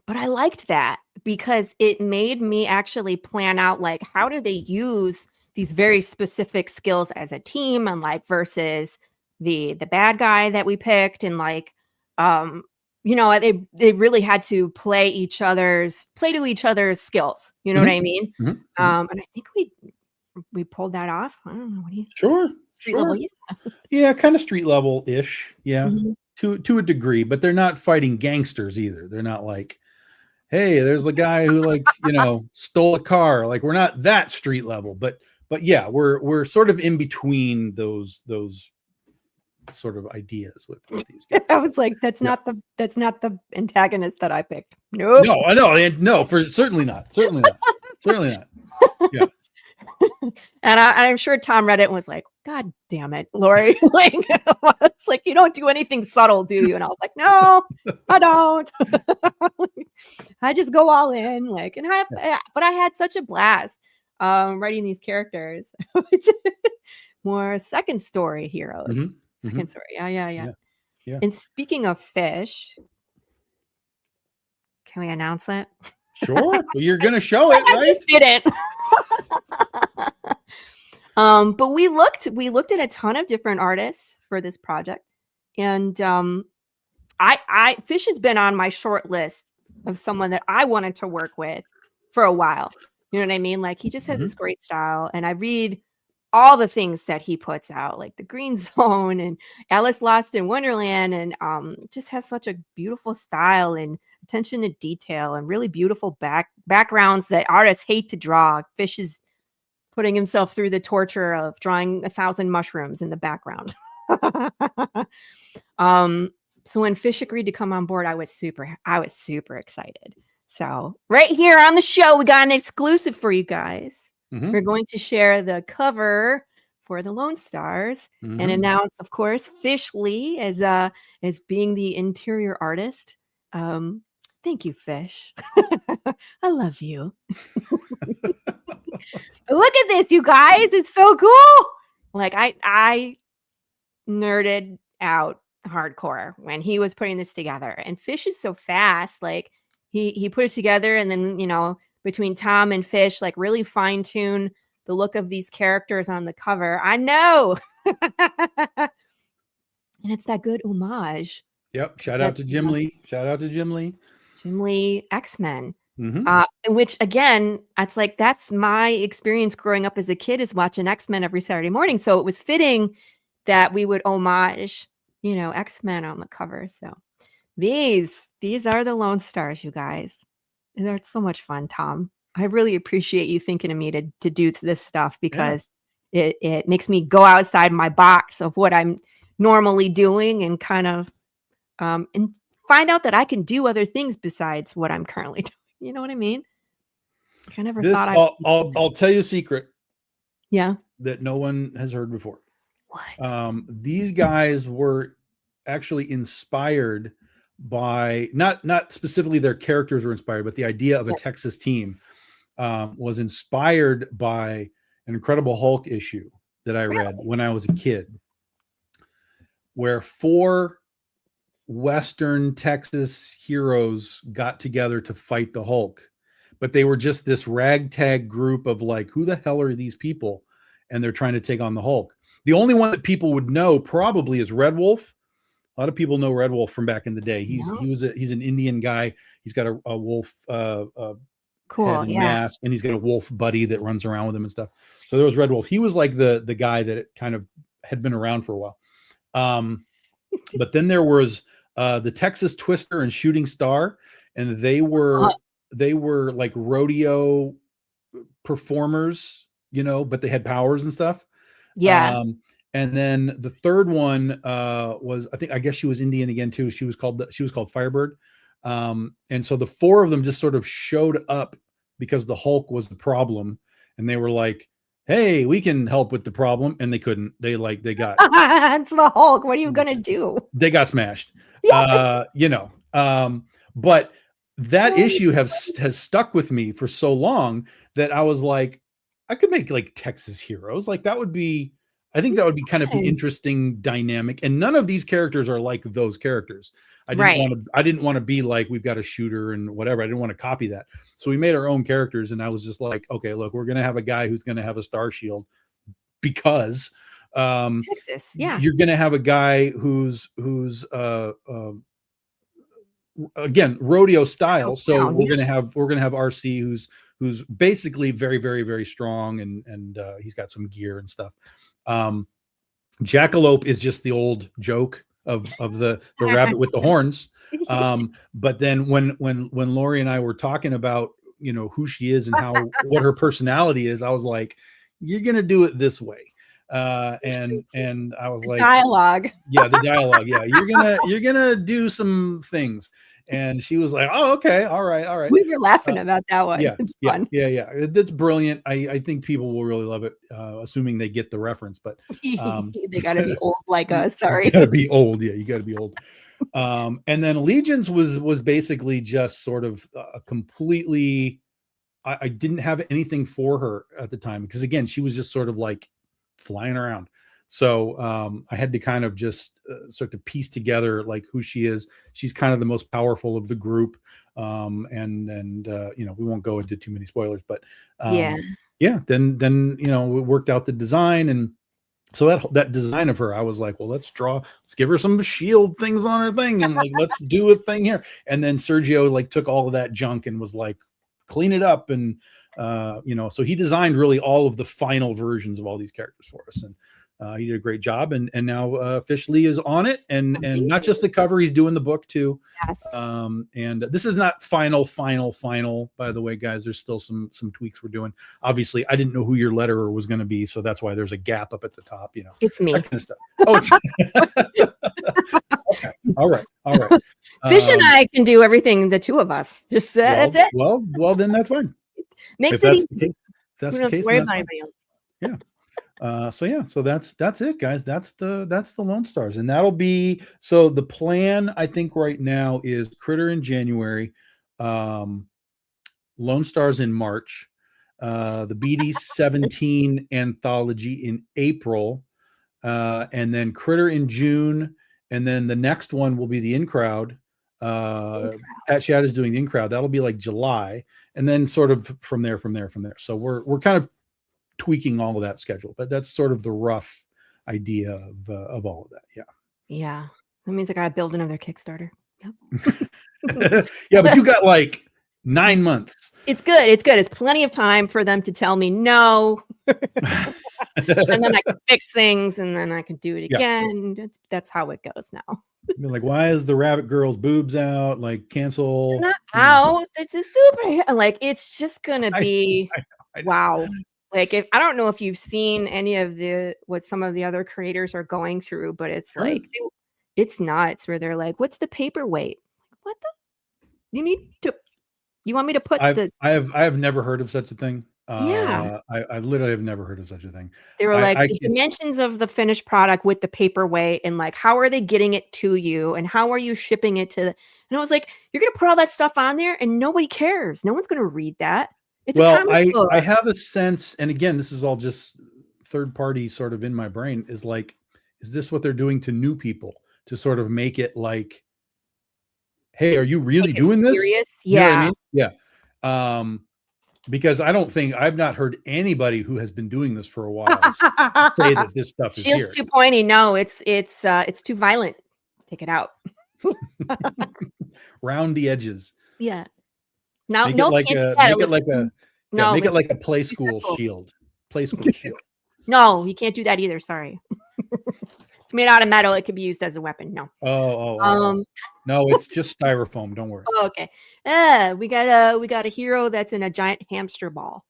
But I liked that because it made me actually plan out, like, how do they use these very specific skills as a team, and like versus the bad guy that we picked, and like they really had to play to each other's skills. You know what I mean? And I think we pulled that off. I don't know. What do you? Sure. Street level, yeah. Yeah, kind of street level ish. Yeah, to a degree, but they're not fighting gangsters either. They're not like, hey, there's a guy who like stole a car. Like, we're not that street level, but yeah, we're sort of in between those sort of ideas with these guys. I was like, that's not the antagonist that I picked. Nope. No, I know. No, certainly not. Yeah. And I'm sure Tom read it and was like, God damn it, Laurie. Like, it's like, you don't do anything subtle, do you? And I was like, no, I don't. I just go all in. Like, and but I had such a blast writing these characters. More second story heroes. Mm-hmm. Second story. Yeah. Yeah. And speaking of fish, can we announce it? Sure. Well, you're gonna show it, right? I just didn't. But we looked at a ton of different artists for this project, and Fish has been on my short list of someone that I wanted to work with for a while. You know what I mean? Like, he just has this great style, and I read all the things that he puts out, like The Green Zone and Alice Lost in Wonderland, and just has such a beautiful style and attention to detail and really beautiful backgrounds that artists hate to draw. Fish is putting himself through the torture of drawing 1,000 mushrooms in the background. So when Fish agreed to come on board, I was super excited. So right here on the show, we got an exclusive for you guys. We're going to share the cover for the Lone Stars and announce, of course, Fish Lee as being the interior artist. Thank you, Fish. I love you. Look at this, you guys. It's so cool. Like, I nerded out hardcore when he was putting this together. And Fish is so fast. Like, he put it together, and then, you know, between Tom and Fish, like, really fine-tune the look of these characters on the cover. I know. And it's that good homage. Yep. Shout out to Jim Lee. Jim Lee, X-Men. Which, again, that's my experience growing up as a kid, is watching X-Men every Saturday morning. So it was fitting that we would homage, you know, X-Men on the cover. So these are the Lone Stars, you guys. They're so much fun, Tom. I really appreciate you thinking of me to do this stuff, because it makes me go outside my box of what I'm normally doing and kind of and find out that I can do other things besides what I'm currently doing. You know what I mean? I never thought I'll tell you a secret. Yeah. That no one has heard before. What? These guys were actually inspired by not specifically their characters were inspired, but the idea of a Texas team was inspired by an Incredible Hulk issue that I read when I was a kid, where 4 Western Texas heroes got together to fight the Hulk, but they were just this ragtag group of, like, who the hell are these people? And they're trying to take on the Hulk. The only one that people would know probably is Red Wolf. A lot of people know Red Wolf from back in the day. He's an Indian guy. He's got a wolf cool mask, and he's got a wolf buddy that runs around with him and stuff. So there was Red Wolf. He was like the guy that kind of had been around for a while. But then there was the Texas Twister and Shooting Star, and they were like rodeo performers, you know, but they had powers and stuff. Yeah. And then the third one was, I guess she was Indian again too. She was called Firebird. And so the 4 of them just sort of showed up because the Hulk was the problem, and they were like, hey, we can help with the problem. And they couldn't. They got it's the Hulk. What are you gonna do? They got smashed. You know. But that issue has stuck with me for so long that I was like, I could make like Texas heroes. Like, I think that would be kind of an interesting dynamic. And none of these characters are like those characters. I didn't want to be like, we've got a shooter and whatever. I didn't want to copy that. So we made our own characters, and I was just like, okay, look, we're going to have a guy who's going to have a star shield because Texas, you're going to have a guy who's again, rodeo style. So we're going to have RC who's basically very, very, very strong, and he's got some gear and stuff. Jackalope is just the old joke of the rabbit with the horns. But then when Laurie and I were talking about, you know, who she is and what her personality is, I was like, you're going to do it this way. And I was like, dialogue. Yeah, the dialogue. Yeah, you're gonna do some things. And she was like, "Oh, okay, all right." We were laughing about that one. Yeah, It's yeah, fun. yeah. That's brilliant. I think people will really love it, assuming they get the reference. But They got to be old like us. Sorry, you gotta be old. Yeah, you gotta be old. And then Legions was basically just sort of a completely. I didn't have anything for her at the time because again, she was just sort of like flying around. So I had to kind of just start to piece together like who she is. She's kind of the most powerful of the group, and we won't go into too many spoilers, but yeah. Then we worked out the design, and so that design of her, I was like, well, let's give her some shield things on her thing, and like let's do a thing here. And then Sergio like took all of that junk and was like, clean it up, and so he designed really all of the final versions of all these characters for us, and he did a great job, and now officially is on it, and not just the cover, he's doing the book too. Yes. And this is not final, by the way, guys. There's still some tweaks we're doing. Obviously, I didn't know who your letterer was going to be, so that's why there's a gap up at the top. It's me. That kind of stuff. Oh, it's okay. All right. Fish and I can do everything. The two of us. Just that's it. Well, then that's fine. Makes if it that's easy. the case. If that's the case. Yeah. So that's it, guys. That's the Lone Stars, and that'll be so. The plan, I think, right now is Critter in January, Lone Stars in March, the BD 17 anthology in April, and then Critter in June, and then the next one will be the In Crowd. Pat Shad is doing the In Crowd. That'll be like July, and then sort of from there. So we're kind of tweaking all of that schedule, but that's sort of the rough idea of all of that. Yeah, that means I gotta build another Kickstarter. Yep. Yeah, but you got like 9 months. It's good. It's plenty of time for them to tell me no, and then I can fix things, and then I can do it again. Yeah. That's how it goes now. Like, why is the Rabbit Girl's boobs out? Like, cancel. They're not out. It's a super. Like, it's just gonna be I know. Wow. Like, I don't know if you've seen any of what some of the other creators are going through, but it's like it's nuts. Where they're like, "What's the paperweight? What the? You want me to put I have never heard of such a thing. Yeah. I literally have never heard of such a thing. They were like the dimensions of the finished product with the paperweight, and like how are they getting it to you, and how are you shipping it to? And I was like, you're gonna put all that stuff on there, and nobody cares. No one's gonna read that. It's I have a sense, and again, this is all just third party sort of in my brain, is like, is this what they're doing to new people to sort of make it like, hey, are you really doing this? Serious? Yeah. You know what I mean? Yeah. Because I've not heard anybody who has been doing this for a while say that this stuff is Shield's too pointy. No, it's too violent. Take it out. Round the edges. Yeah. Now, make it like a play school shield. Play school shield. No, you can't do that either. Sorry. It's made out of metal. It could be used as a weapon. No. No, it's just styrofoam. Don't worry. Oh, okay. We got a hero that's in a giant hamster ball.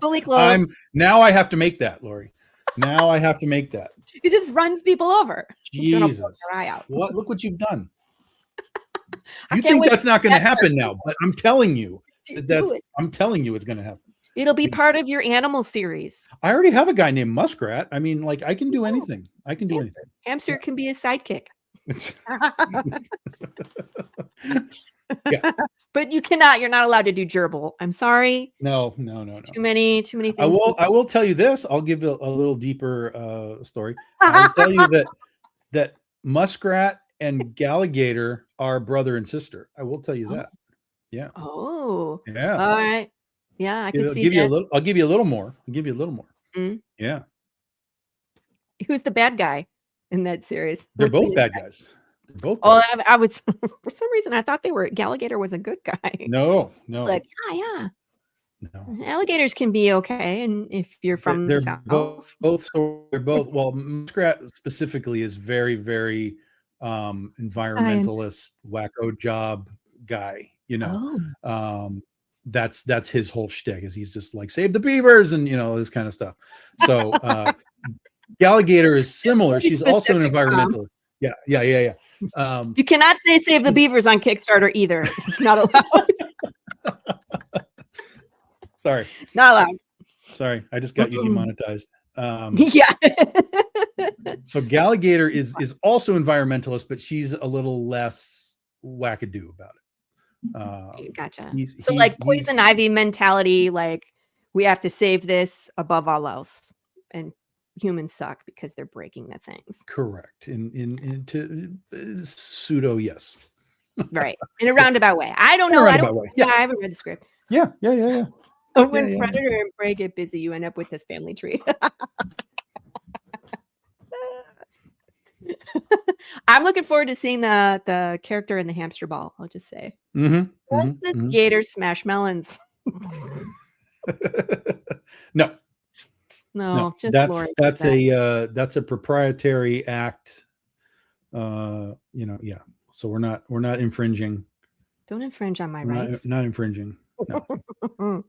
Fully clothed. Now I have to make that, Laurie. Now I have to make that. It just runs people over. Jesus. Your eye out. What? Look what you've done. You think that's not going to happen now, but I'm telling you I'm telling you it's going to happen. It'll be part of your animal series. I already have a guy named Muskrat. I mean, like, I can do anything. I can do anything. Hamster can be a sidekick. Yeah. But you're not allowed to do gerbil. I'm sorry. No. Too many things. I will tell you this. I'll give a little deeper story. I'll tell you that Muskrat and Galligator are brother and sister. I will tell you that. Yeah. Oh. Yeah. All right. Yeah, I can see that. I'll give you a little more. Mm-hmm. Yeah. Who's the bad guy in that series? They're both bad guys. They're both. Oh, I was for some reason I thought Galligator was a good guy. No. It's like, yeah. No. Alligators can be okay, and if you're from they're the South. both. Well, Muskrat specifically is very, very environmentalist, wacko job guy. that's his whole shtick, is he's just like, save the beavers and this kind of stuff. So Galligator is similar. She's also an environmentalist. Yeah. You cannot say save the beavers on Kickstarter either. It's not allowed. Sorry. Not allowed. Sorry, I just got you demonetized. Yeah. So Galligator is also environmentalist, but she's a little less wackadoo about it. Gotcha. So like Poison Ivy mentality, like we have to save this above all else, and humans suck because they're breaking the things. Correct. Into pseudo, yes. Right. In a roundabout way. I don't know. I haven't read the script. Yeah. When Predator and Prey get busy, you end up with this family tree. I'm looking forward to seeing the character in the hamster ball. I'll just say, does this gator smash melons? No. Just that's a proprietary act. So we're not infringing. Don't infringe on my rights. Not infringing. No.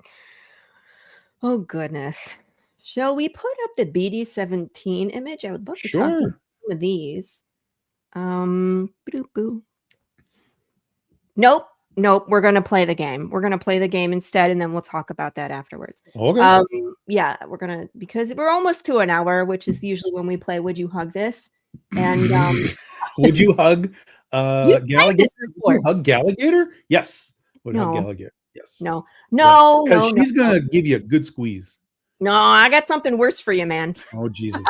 Oh goodness. Shall we put up the BD-17 image? I would love to talk about some of these. Nope. We're gonna play the game. We're gonna play the game instead, and then we'll talk about that afterwards. Okay. Yeah, because we're almost to an hour, which is usually when we play Would You Hug This? And would you hug Galligator? Would you hug Galligator? Yes. Would hug Galligator. Yes. No. Because she's gonna give you a good squeeze. No, I got something worse for you, man. Oh Jesus.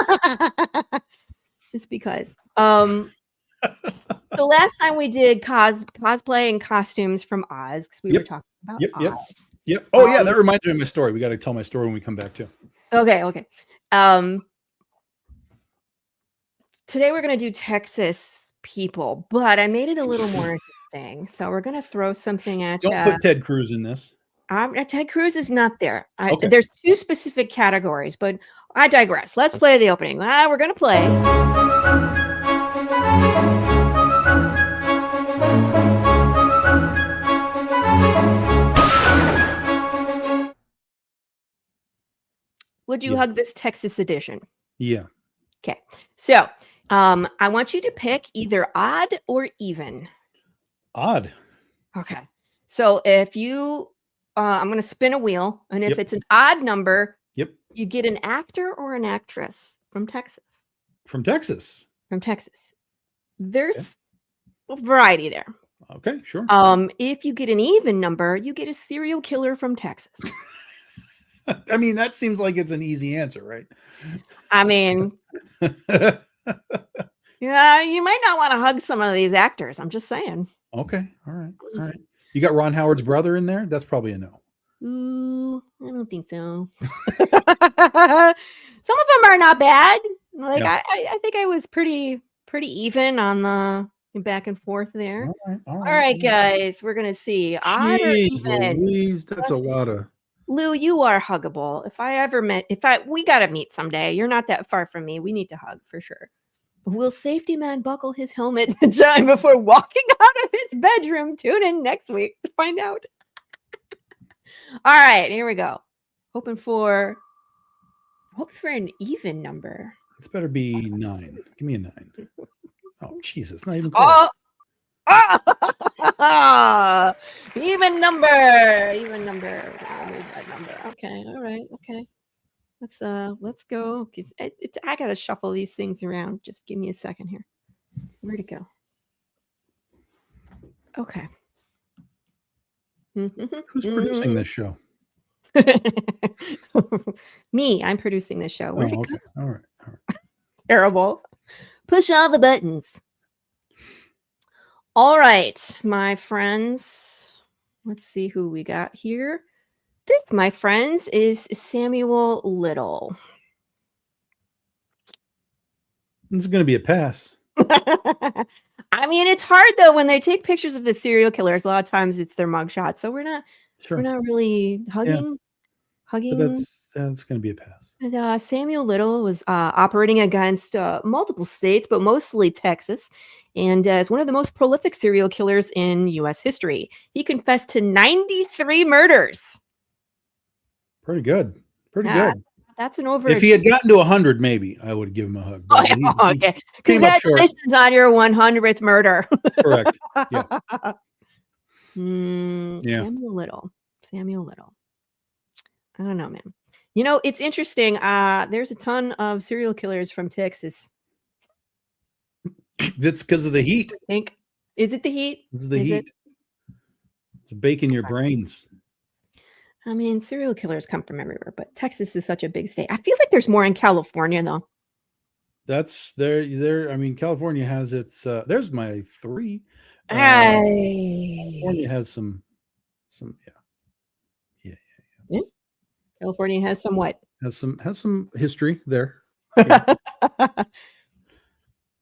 Just because. So last time we did cosplay and costumes from Oz, because we were talking about Oz. Yep. Oh yeah, that reminds me of my story. We got to tell my story when we come back too. Okay. Today we're gonna do Texas people, but I made it a little more interesting. So we're gonna throw something at you. Don't put Ted Cruz in this. Ted Cruz is not there. There's two specific categories, but I digress. Let's play the opening. We're gonna play. Would you hug this Texas edition? Yeah. Okay. So I want you to pick either odd or even. Odd. Okay. So if you, I'm going to spin a wheel, and if it's an odd number, you get an actor or an actress from Texas. From Texas. There's a variety there. Okay, sure. If you get an even number, you get a serial killer from Texas. I mean, that seems like it's an easy answer, right? I mean, yeah, you might not want to hug some of these actors. I'm just saying. Okay, all right. You got Ron Howard's brother in there? That's probably a no. Ooh, I don't think so. Some of them are not bad. Like I think I was pretty even on the back and forth there. All right, guys, we're gonna see. Odd or even? Louise, that's a lot of. Lou, you are huggable. We gotta meet someday. You're not that far from me. We need to hug for sure. Will Safety Man buckle his helmet time before walking out of his bedroom? Tune in next week to find out. All right, here we go. Hoping for an even number. It's better be 9. Give me a 9. Oh, Jesus, not even close. Even number. I'll move that number. Okay, all right, okay. Let's go. I gotta shuffle these things around. Just give me a second here. Where'd it go? Okay. Who's producing this show? Me. I'm producing this show. Where'd it go? All right. Terrible. Push all the buttons. All right, my friends. Let's see who we got here. This, my friends, is Samuel Little. This is going to be a pass. I mean, it's hard though when they take pictures of the serial killers. A lot of times it's their mugshot, so we're not really hugging. But that's going to be a pass. And, Samuel Little was operating against multiple states, but mostly Texas, and is one of the most prolific serial killers in U.S. history. He confessed to 93 murders. Pretty good. Pretty Ah, good. that's an If he overachievement. had gotten to 100, maybe I would give him a hug. Oh, But yeah, he okay. came up short. Congratulations on your 100th murder. Correct. Yeah. Yeah. Samuel Little. Samuel Little. I don't know, man. You know, it's interesting. There's a ton of serial killers from Texas. That's because of the heat. I think. Is it the heat? This is the Is heat. it? It's baking your brains. I mean, serial killers come from everywhere, but Texas is such a big state. I feel like there's more in California, though. That's there. I mean, California has its. There's my 3. California has some. Yeah. California has some what? Has some history there. Yeah.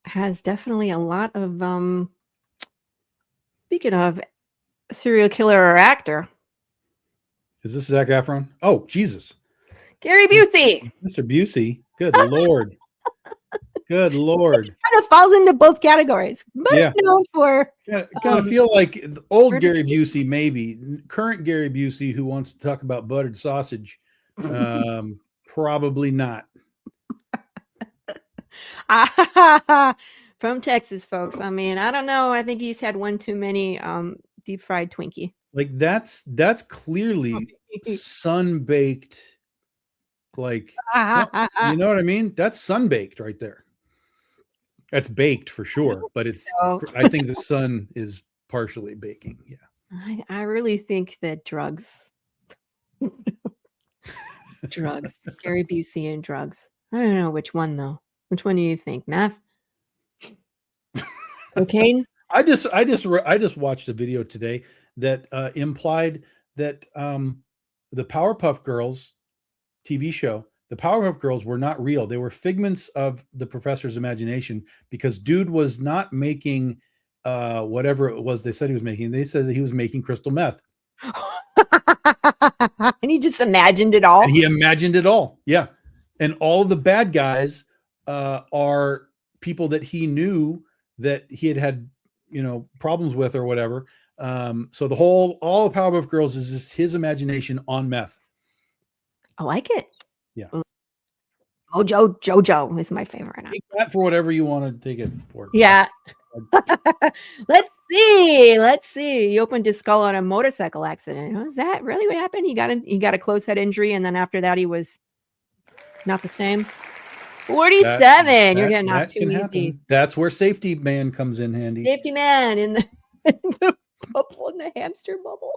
Has definitely a lot of speaking of serial killer or actor. Is this Zac Efron? Oh, Jesus. Gary Busey. Mr. Busey. Good Lord. Good Lord. Kind of falls into both categories. But Yeah. known for kind of feel like old Gary Busey, maybe. Current Gary Busey, who wants to talk about buttered sausage, probably not. From Texas, folks. I mean, I don't know. I think he's had one too many deep fried Twinkie. Like that's clearly sun-baked. Like, you know what I mean? That's sun-baked right there. That's baked for sure, but it's. So. I think the sun is partially baking. Yeah. I really think that drugs. Gary Busey and drugs. I don't know which one though. Which one do you think? Meth? Cocaine? I just watched a video today that implied that the Powerpuff Girls TV show, the Powerpuff Girls were not real. They were figments of the professor's imagination because dude was not making whatever it was they said he was making. They said that he was making crystal meth. And he just imagined it all. And he imagined it all. Yeah. And all the bad guys are people that he knew that he had, problems with or whatever. So all Powerpuff Girls is just his imagination on meth. I like it. Yeah. Jojo is my favorite. Take that for whatever you want to take it for. Yeah. Let's see. He opened his skull on a motorcycle accident. Was that really what happened? He got a closed head injury, and then after that, he was not the same. 47. You're getting off too easy. Happen. That's where safety man comes in handy. Safety man in the bubble, in the hamster bubble.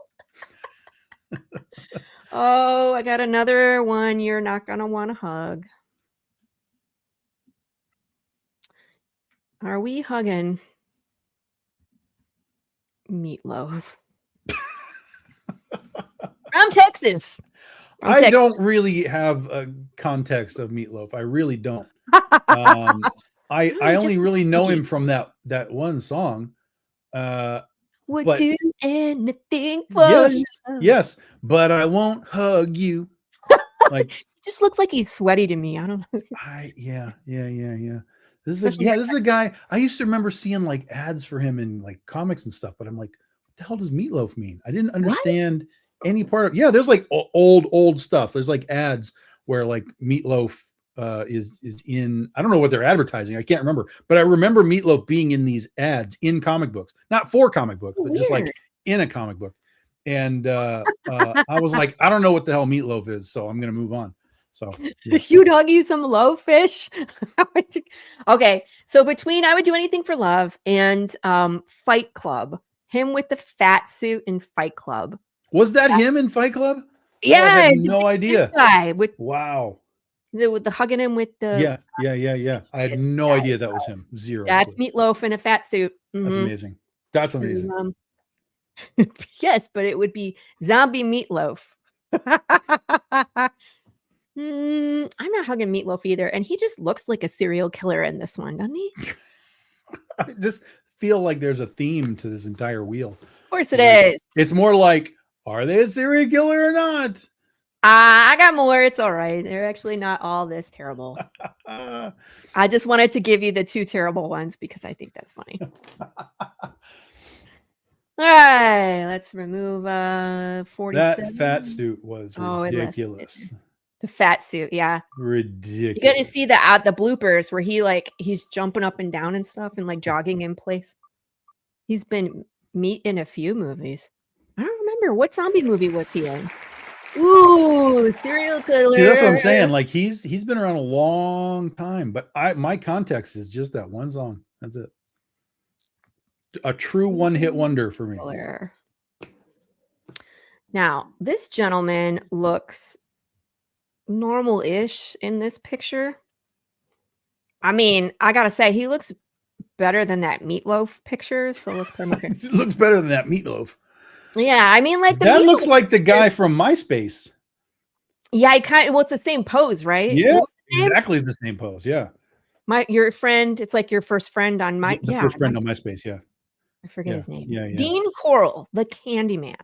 Oh, I got another one you're not gonna want to hug. Are we hugging Meatloaf? From Texas. I don't really have a context of Meatloaf. I really don't. I only really know him from that one song. Would do anything for yes, but I won't hug you. Like, he just looks like he's sweaty to me. I don't know. Yeah. This is a guy I used to remember seeing like ads for him in like comics and stuff, but I'm like, what the hell does Meatloaf mean? I didn't understand any part of. Yeah, there's like old stuff. There's like ads where like Meatloaf is in. I don't know what they're advertising. I can't remember, but I remember Meatloaf being in these ads in comic books, not for comic books, but just like in a comic book. And I was like, I don't know what the hell Meatloaf is, so I'm gonna move on. So yeah. You'd hug you some low-fish. Okay, so between I Would Do Anything for Love and Fight Club, him with the fat suit in Fight Club. Was that him in Fight Club? Yeah, I had no idea. Guy with with the hugging him with the yeah. I had no idea that was him. Zero. That's Meatloaf in a fat suit. That's amazing. That's amazing. Yes, but it would be zombie Meatloaf. I'm not hugging Meatloaf either, and he just looks like a serial killer in this one, doesn't he? I just feel like there's a theme to this entire wheel. Of course it is. It's more like, are they a serial killer or not? I got more. It's all right. They're actually not all this terrible. I just wanted to give you the 2 terrible ones because I think that's funny. All right, let's remove 47. That fat suit was ridiculous. The fat suit, yeah. Ridiculous. You got to see the bloopers where he's jumping up and down and stuff and like jogging in place. He's been meat in a few movies. I don't remember what zombie movie was he in. Ooh, serial killer. See, that's what I'm saying. Like he's been around a long time, but my context is just that one song. That's it. A true one-hit wonder for me. Now, this gentleman looks normal-ish in this picture. I mean, I gotta say, he looks better than that Meatloaf picture. So let's put him up here. It looks better than that Meatloaf. Yeah, I mean, like that looks like the guy from MySpace. Yeah, he kind of. Well, it's the same pose, right? Yeah, exactly the same pose. Yeah. Your friend. It's like your first friend on my. The first friend on MySpace. Yeah. I forget his name. Yeah. Dean Corll, the Candyman,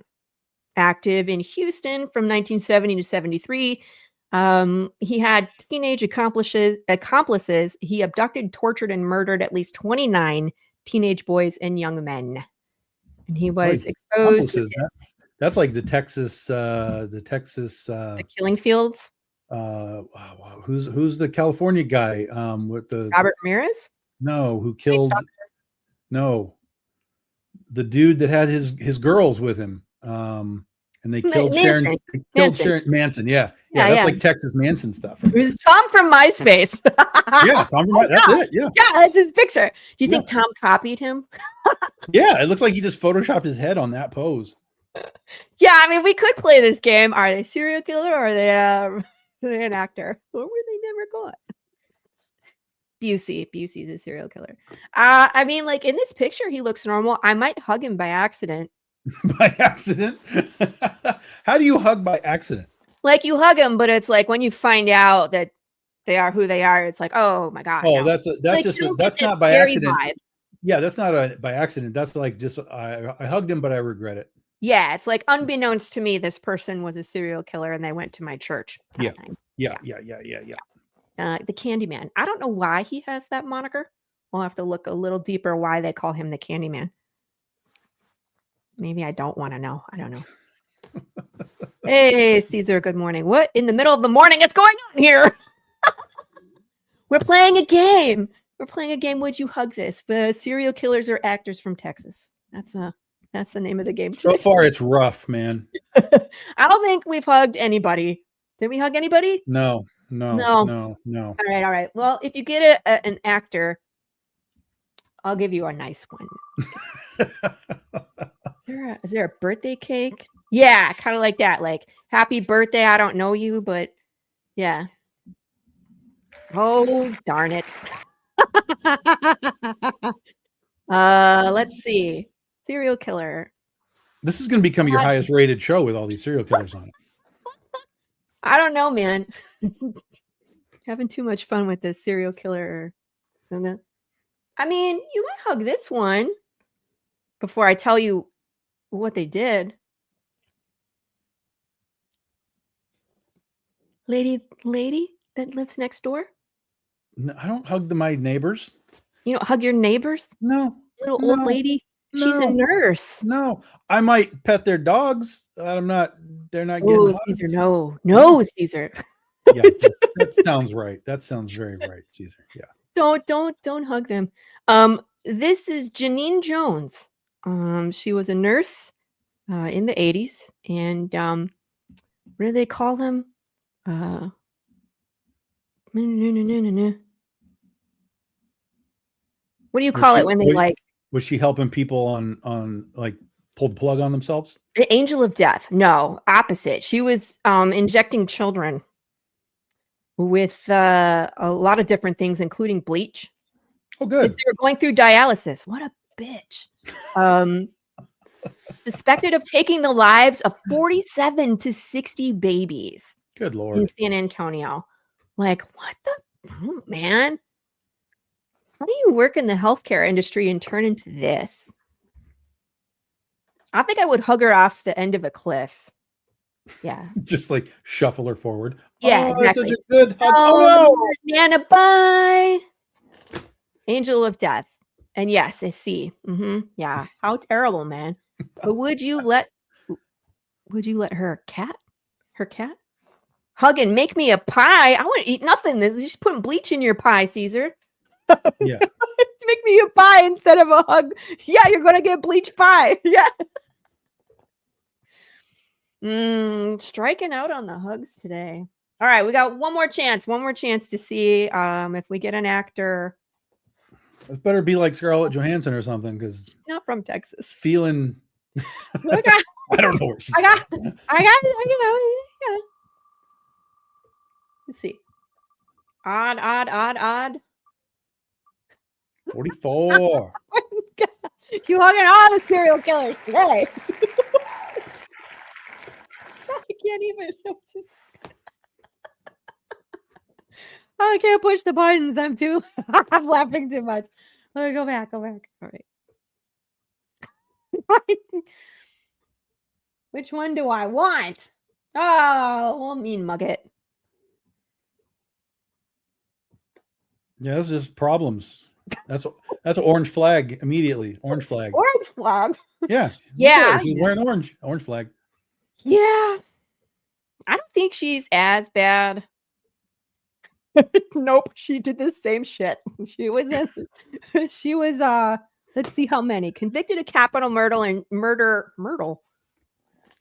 active in Houston from 1970 to 73. He had teenage accomplices. He abducted, tortured, and murdered at least 29 teenage boys and young men. And he was exposed to that's like the Texas the killing fields. Who's the California guy with the Robert Ramirez? No, who killed the dude that had his girls with him. And they killed Sharon. Manson. Yeah. That's like Texas Manson stuff. Right? It was Tom from MySpace. Yeah, Tom from That's it. Yeah. Yeah, that's his picture. Do you think Tom copied him? Yeah, it looks like he just photoshopped his head on that pose. Yeah, I mean, we could play this game. Are they serial killer or are they an actor? Or were they never caught? Busey's a serial killer. I mean, like in this picture, he looks normal. I might hug him by accident. By accident? How do you hug by accident? Like you hug them, but it's like when you find out that they are who they are, it's like, oh my god. Oh, no. That's not by accident. Vibe. Yeah, that's not by accident. That's like just I hugged him, but I regret it. Yeah, it's like unbeknownst to me, this person was a serial killer, and they went to my church. Yeah. The Candyman. I don't know why he has that moniker. We'll have to look a little deeper why they call him the Candyman. Maybe I don't want to know. I don't know. Hey, Caesar, good morning. What in the middle of the morning is going on here? We're playing a game. Would you hug this? The serial killers are actors from Texas. That's the name of the game. So far, it's rough, man. I don't think we've hugged anybody. Did we hug anybody? No. All right. Well, if you get an actor, I'll give you a nice one. Is there a birthday cake? Yeah, kind of like that. Like, happy birthday. I don't know you, but yeah. Oh, darn it. Let's see. Serial killer. This is going to become your highest rated show with all these serial killers on it. I don't know, man. Having too much fun with this serial killer. I mean, you might hug this one before I tell you what they did. Lady that lives next door? No, I don't hug my neighbors. You don't hug your neighbors? No. Little old lady? No. She's a nurse. No. I might pet their dogs. They're not getting Caesar, no, Caesar. Yeah, that sounds right. That sounds very right, Caesar. Yeah. Don't hug them. This is Janine Jones. She was a nurse in the 80s, and what do they call them? What do you call it when they like? Was she helping people on like pull the plug on themselves? The angel of death. No, opposite. She was injecting children with a lot of different things, including bleach. Oh, good. They were going through dialysis. What a bitch. Suspected of taking the lives of 47 to 60 babies. Good Lord. In San Antonio. Like, what the man? How do you work in the healthcare industry and turn into this? I think I would hug her off the end of a cliff. Yeah. Just like shuffle her forward. Yeah, Oh, that's exactly. such a good hug. Oh, Oh Nana, bye. Angel of death. And yes, I see. Yeah. How terrible, man. But would you let her cat hug and make me a pie? I want to eat nothing. You're just putting bleach in your pie, Caesar. no. Yeah. Make me a pie instead of a hug. Yeah, you're gonna get bleach pie. Yeah. Striking out on the hugs today. All right, we got one more chance to see if we get an actor. This better be like Scarlett Johansson or something, because Not from Texas. feeling Look, I don't know where she's I got it. Let's see. Odd. 44. You hugging all the serial killers today. I can't even. I can't push the buttons. I'm laughing too much. Let me go back. All right. Which one do I want? Oh, well, mean mug it. Yeah, that's just problems. That's an orange flag immediately. Orange flag. Orange flag. Yeah. Yeah. She's wearing orange. Orange flag. Yeah. I don't think she's as bad. Nope, she did the same shit. She was let's see how many. Convicted of capital murder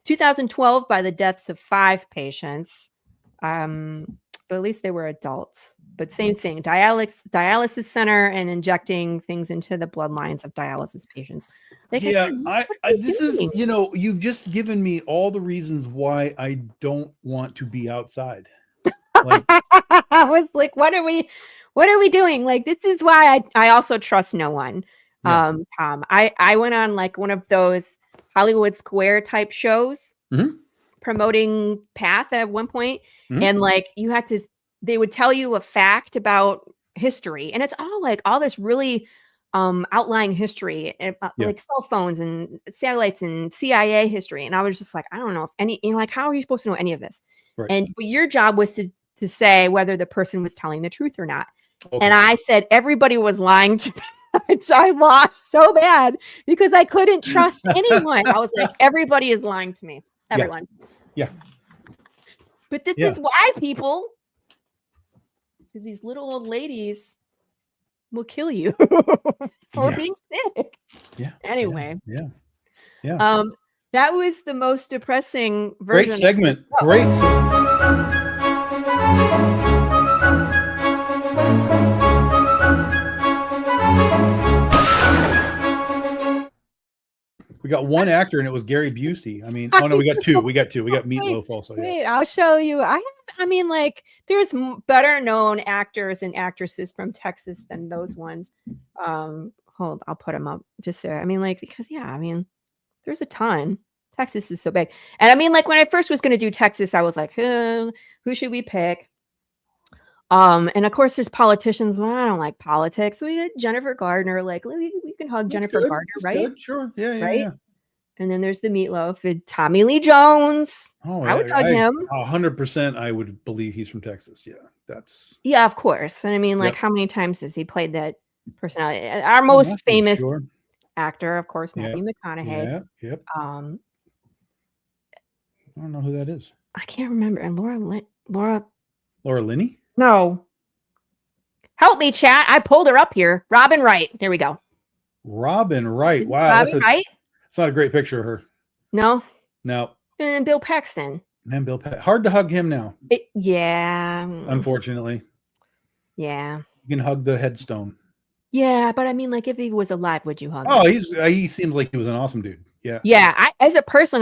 2012 by the deaths of 5 patients. But at least they were adults. But same thing, dialysis center and injecting things into the bloodlines of dialysis patients. Like, yeah, this is, you've just given me all the reasons why I don't want to be outside. Like, I was like, what are we doing? Like, this is why I also trust no one. Yeah. I went on like one of those Hollywood Square type shows promoting Path at one point, and like they would tell you a fact about history, and it's all this really outlying history, like cell phones and satellites and CIA history. And I was just like, I don't know if any, like, how are you supposed to know any of this? Right. But your job was to say whether the person was telling the truth or not. Okay. And I said everybody was lying to me. I lost so bad because I couldn't trust anyone. I was like, everybody is lying to me. Everyone. Yeah. But this is why people, because these little old ladies will kill you for being sick. Yeah. Anyway. Yeah. That was the most depressing version. Great segment. Great segment. We got one actor, and it was Gary Busey. I mean, oh no, we got two. We got Meatloaf also. Wait, I'll show you. Like, there's better known actors and actresses from Texas than those ones. Hold, I'll put them up just so. Because there's a ton. Texas is so big, and like when I first was going to do Texas, I was like, who should we pick? And of course, there's politicians. Well, I don't like politics. We got Jennifer Gardner. Like, we can hug Jennifer Gardner, right? Good. Sure. Yeah. Right? Yeah. And then there's the Meatloaf, and Tommy Lee Jones. Oh, I would hug him. 100%. I would believe he's from Texas. Yeah, of course. And how many times has he played that personality? Our most famous actor, of course, Matthew McConaughey. Yeah. Yep. I don't know who that is. I can't remember. And Laura Linney? No. Help me, chat. I pulled her up here. Robin Wright. There we go. Robin Wright. Wow. Robin Wright? It's not a great picture of her. No. No. And then Bill Paxton. Hard to hug him now. Yeah. Unfortunately. Yeah. You can hug the headstone. Yeah, but if he was alive, would you hug him? Oh, he seems like he was an awesome dude. Yeah. Yeah. As a person,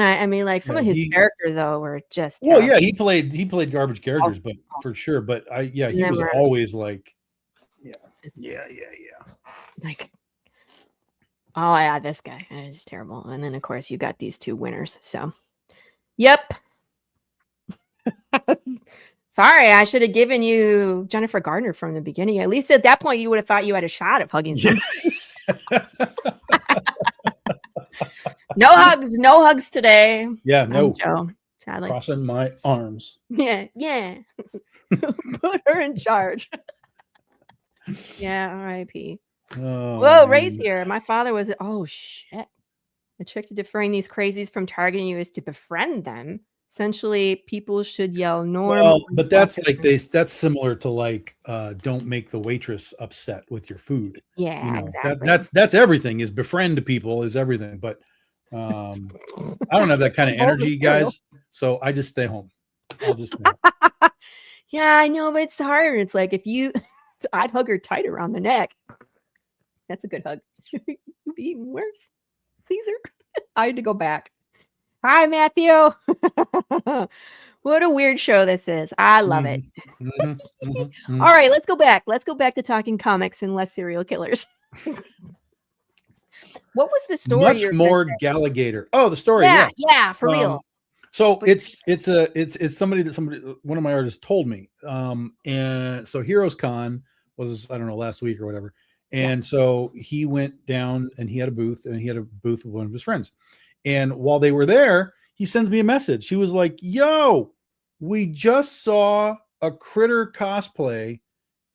some of his characters though were just. Well, yeah, he played garbage characters, but for sure. But he was always like, yeah. Like, oh yeah, this guy is terrible. And then of course you got these two winners. So, yep. Sorry, I should have given you Jennifer Gardner from the beginning. At least at that point, you would have thought you had a shot of hugging somebody. No hugs today. Yeah, no. Joe. Sadly. Crossing my arms. Yeah. Put her in charge. Yeah, R.I.P. Oh, Whoa, Ray's man. here. My father was, oh, shit. The trick to deferring these crazies from targeting you is to befriend them. Essentially, people should yell Norm. Well, but that's like that's similar to like don't make the waitress upset with your food. Yeah, exactly. That's everything is befriend people is everything. But I don't have that kind of energy, guys. So I just stay home. I'll just stay home. Yeah, I know, but it's hard. It's like if you I'd hug her tight around the neck. That's a good hug. You'd be even worse. Caesar. I had to go back. Hi, Matthew. What a weird show this is. I love it. All right, let's go back. Let's go back to talking comics and less serial killers. What was the story? Much more Galligator. Oh, the story. Yeah, for real. So it's somebody one of my artists told me. And so Heroes Con was, I don't know, last week or whatever. And so he went down and he had a booth with one of his friends. And while they were there, he sends me a message. He was like, yo, we just saw a Critter cosplay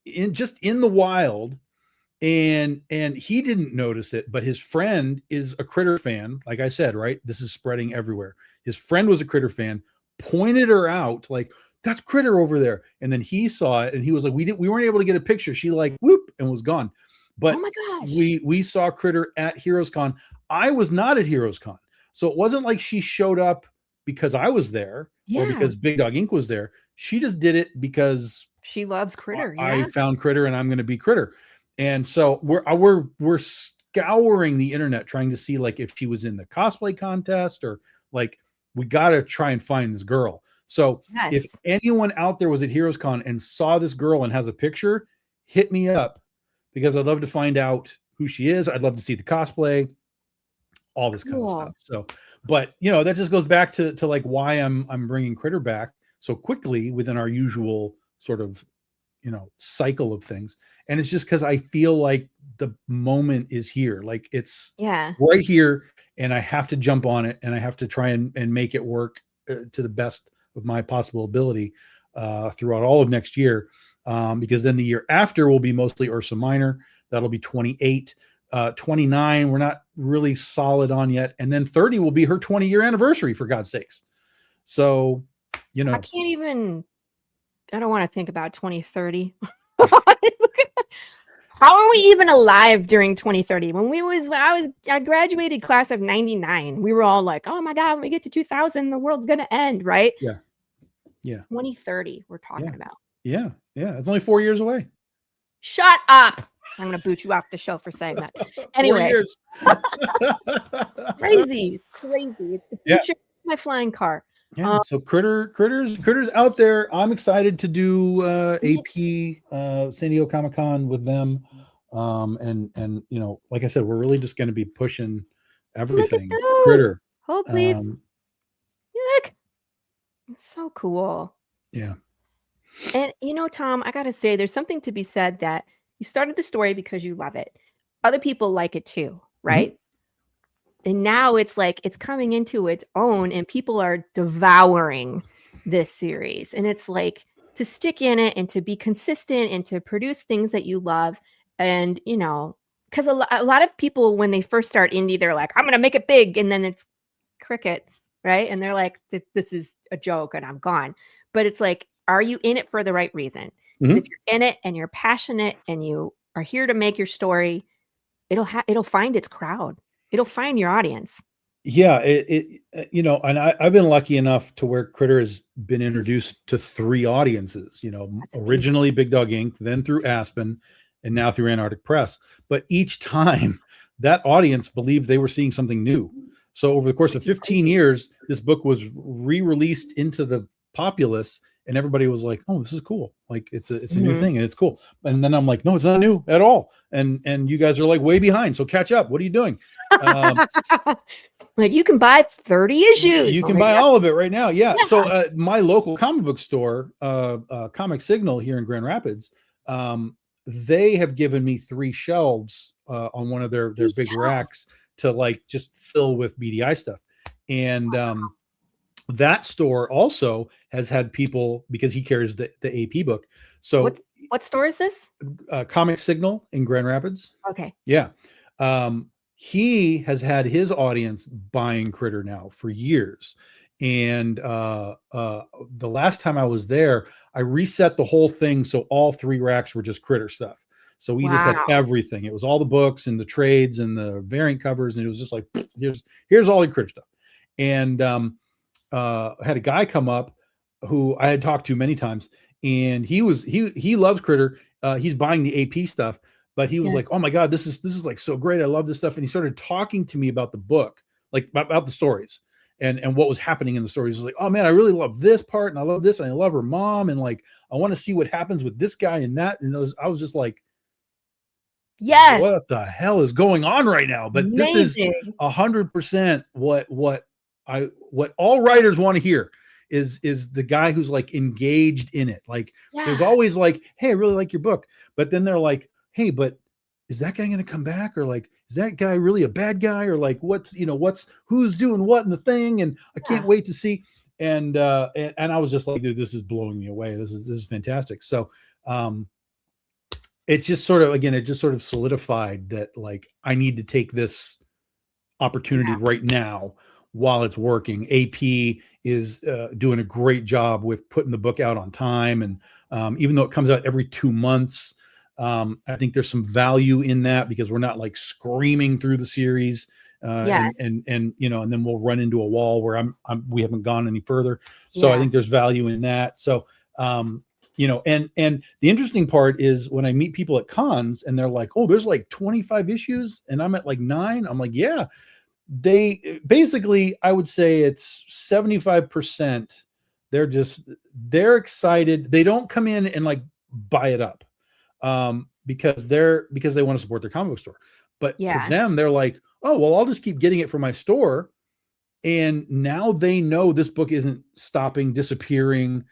in the wild. And he didn't notice it, but his friend is a Critter fan. Like I said, right? This is spreading everywhere. His friend was a Critter fan, pointed her out, like, that's Critter over there. And then he saw it and he was like, we weren't able to get a picture. She like whoop and was gone. But oh my gosh, we saw Critter at Heroes Con. I was not at Heroes Con. So it wasn't like she showed up because I was there or because Big Dog Inc. was there. She just did it because she loves Critter. I found Critter and I'm going to be Critter. And so we're scouring the internet trying to see like if she was in the cosplay contest or like we got to try and find this girl. So if anyone out there was at Heroes Con and saw this girl and has a picture, hit me up because I'd love to find out who she is. I'd love to see the cosplay, all this kind of stuff. So, but you know, that just goes back to like why I'm bringing Critter back so quickly within our usual sort of, you know, cycle of things. And it's just because I feel like the moment is here. Like it's right here and I have to jump on it and I have to try and make it work to the best of my possible ability throughout all of next year. Because then the year after will be mostly Ursa Minor. That'll be 28, 29. We're not really solid on yet. And then 30 will be her 20-year anniversary, for God's sakes. So, you know, I don't want to think about 2030. How are we even alive during 2030? When I graduated class of 99, we were all like, oh my God, when we get to 2000, the world's going to end, right? Yeah. 2030, we're talking about. Yeah. It's only 4 years away. Shut up. I'm going to boot you off the show for saying that. Anyway. 4 years. It's crazy. It's the future of my flying car. Yeah, so critters out there. I'm excited to do AP San Diego Comic-Con with them. And you know, like I said, we're really just going to be pushing everything. Critter. Hold please. Look. It's so cool. Yeah. And you know, Tom, I got to say there's something to be said that you started the story because you love it. Other people like it too, right? Mm-hmm. And now it's like it's coming into its own and people are devouring this series. And it's like to stick in it and to be consistent and to produce things that you love. And, you know, because a lot of people, when they first start indie, they're like, I'm going to make it big. And then it's crickets, right? And they're like, this is a joke and I'm gone. But it's like, are you in it for the right reason? Mm-hmm. If you're in it and you're passionate and you are here to make your story, it'll find its crowd. It'll find your audience. Yeah, you know, and I've been lucky enough to where Critter has been introduced to 3 audiences, you know, originally Big Dog Inc., then through Aspen, and now through Antarctic Press. But each time that audience believed they were seeing something new. So over the course of 15 years, this book was re-released into the populace and everybody was like, oh, this is cool. Like it's a new thing and it's cool. And then I'm like, no, it's not new at all. And you guys are like way behind. So catch up. What are you doing? Like you can buy 30 issues. You can buy all of it right now. Yeah. So my local comic book store, Comic Signal here in Grand Rapids, they have given me 3 shelves on one of their big racks to like just fill with BDI stuff. And that store also has had people, because he carries the AP book. So what store is this? Comic Signal in Grand Rapids. Okay. Yeah. He has had his audience buying Critter now for years. And the last time I was there, I reset the whole thing. So all 3 racks were just Critter stuff. So we just had everything. It was all the books and the trades and the variant covers. And it was just like, here's all the Critter stuff. And I had a guy come up who I had talked to many times, and he loves Critter. He's buying the AP stuff, but he was like, "Oh my God, this is like so great. I love this stuff." And he started talking to me about the book, like about the stories and what was happening in the stories. He was like, "Oh man, I really love this part, and I love this, and I love her mom, and like I want to see what happens with this guy and that." And I was just like, yes, what the hell is going on right now? But amazing. This is 100% what all writers want to hear. Is the guy who's like engaged in it. Like there's always like, "Hey, I really like your book," but then they're like, "Hey, but is that guy going to come back?" Or like, "Is that guy really a bad guy?" Or like, who's doing what in the thing? And I can't wait to see. And I was just like, dude, this is blowing me away. This is fantastic. So it's just sort of solidified that like I need to take this opportunity right now while it's working. AP is doing a great job with putting the book out on time. And even though it comes out every 2 months, I think there's some value in that, because we're not like screaming through the series. And then we'll run into a wall where we haven't gone any further. So I think there's value in that. So, and the interesting part is when I meet people at cons and they're like, "Oh, there's like 25 issues and I'm at like 9. I'm like, yeah. They basically, I would say it's 75%. They're excited. They don't come in and like buy it up because they want to support their comic book store. But to them, they're like, "Oh, well, I'll just keep getting it from my store." And now they know this book isn't stopping, disappearing,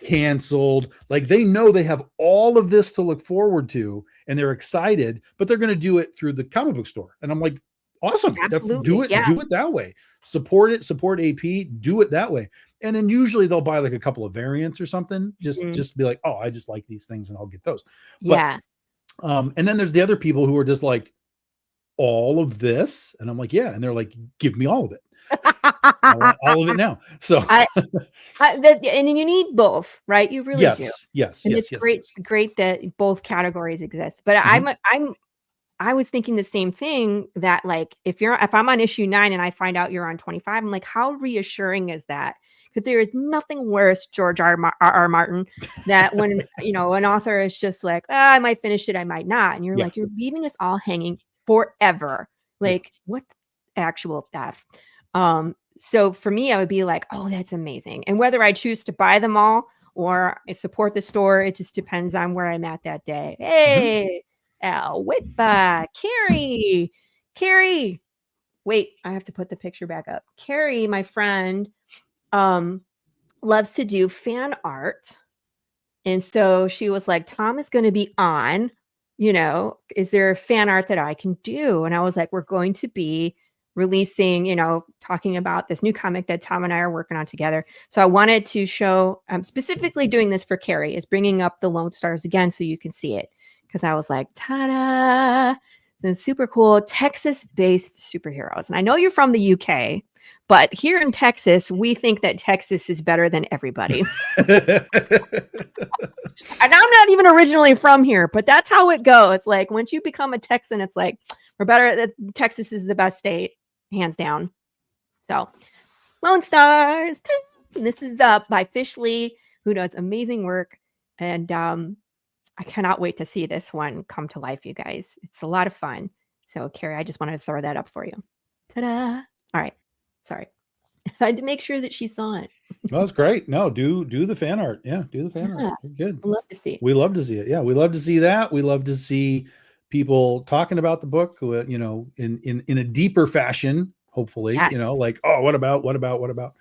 canceled. Like they know they have all of this to look forward to, and they're excited, but they're going to do it through the comic book store. And I'm like, awesome. Absolutely. Do it that way. Support AP, do it that way. And then usually they'll buy like a couple of variants or something, just to be like, "Oh, I just like these things and I'll get those." But, and then there's the other people who are just like, "All of this?" And I'm like, "Yeah." And they're like, "Give me all of it." I want all of it now. So and you need both, right? You really do. Yes. And it's great that both categories exist. But I was thinking the same thing, that like if I'm on issue 9 and I find out you're on 25, I'm like, how reassuring is that? Because there is nothing worse, George R. Martin, that when an author is just like, I might finish it, I might not, and you're like, you're leaving us all hanging forever. Like, what the actual F? So for me, I would be like, "Oh, that's amazing." And whether I choose to buy them all or I support the store, it just depends on where I'm at that day. Hey, Whitba, Carrie. Wait, I have to put the picture back up. Carrie, my friend, loves to do fan art. And so she was like, "Tom is going to be on, is there fan art that I can do?" And I was like, "We're going to be releasing, talking about this new comic that Tom and I are working on together." So I wanted to show, I'm specifically doing this for Carrie, is bringing up the Lone Stars again so you can see it. Because I was like, ta-da, the super cool Texas-based superheroes. And I know you're from the UK, but here in Texas, we think that Texas is better than everybody. And I'm not even originally from here, but that's how it goes. Like once you become a Texan, it's like, we're better. Texas is the best state, hands down. So, Lone Stars. And this is by Fish Lee, who does amazing work. And I cannot wait to see this one come to life, you guys. It's a lot of fun. So, Carrie, I just wanted to throw that up for you. Ta-da! All right. Sorry. I had to make sure that she saw it. Well, that's great. No, do the fan art. Yeah, do the fan art. You're good. I love to see it. We love to see it. Yeah, we love to see that. We love to see people talking about the book, in a deeper fashion, hopefully. Like, "Oh, what about?"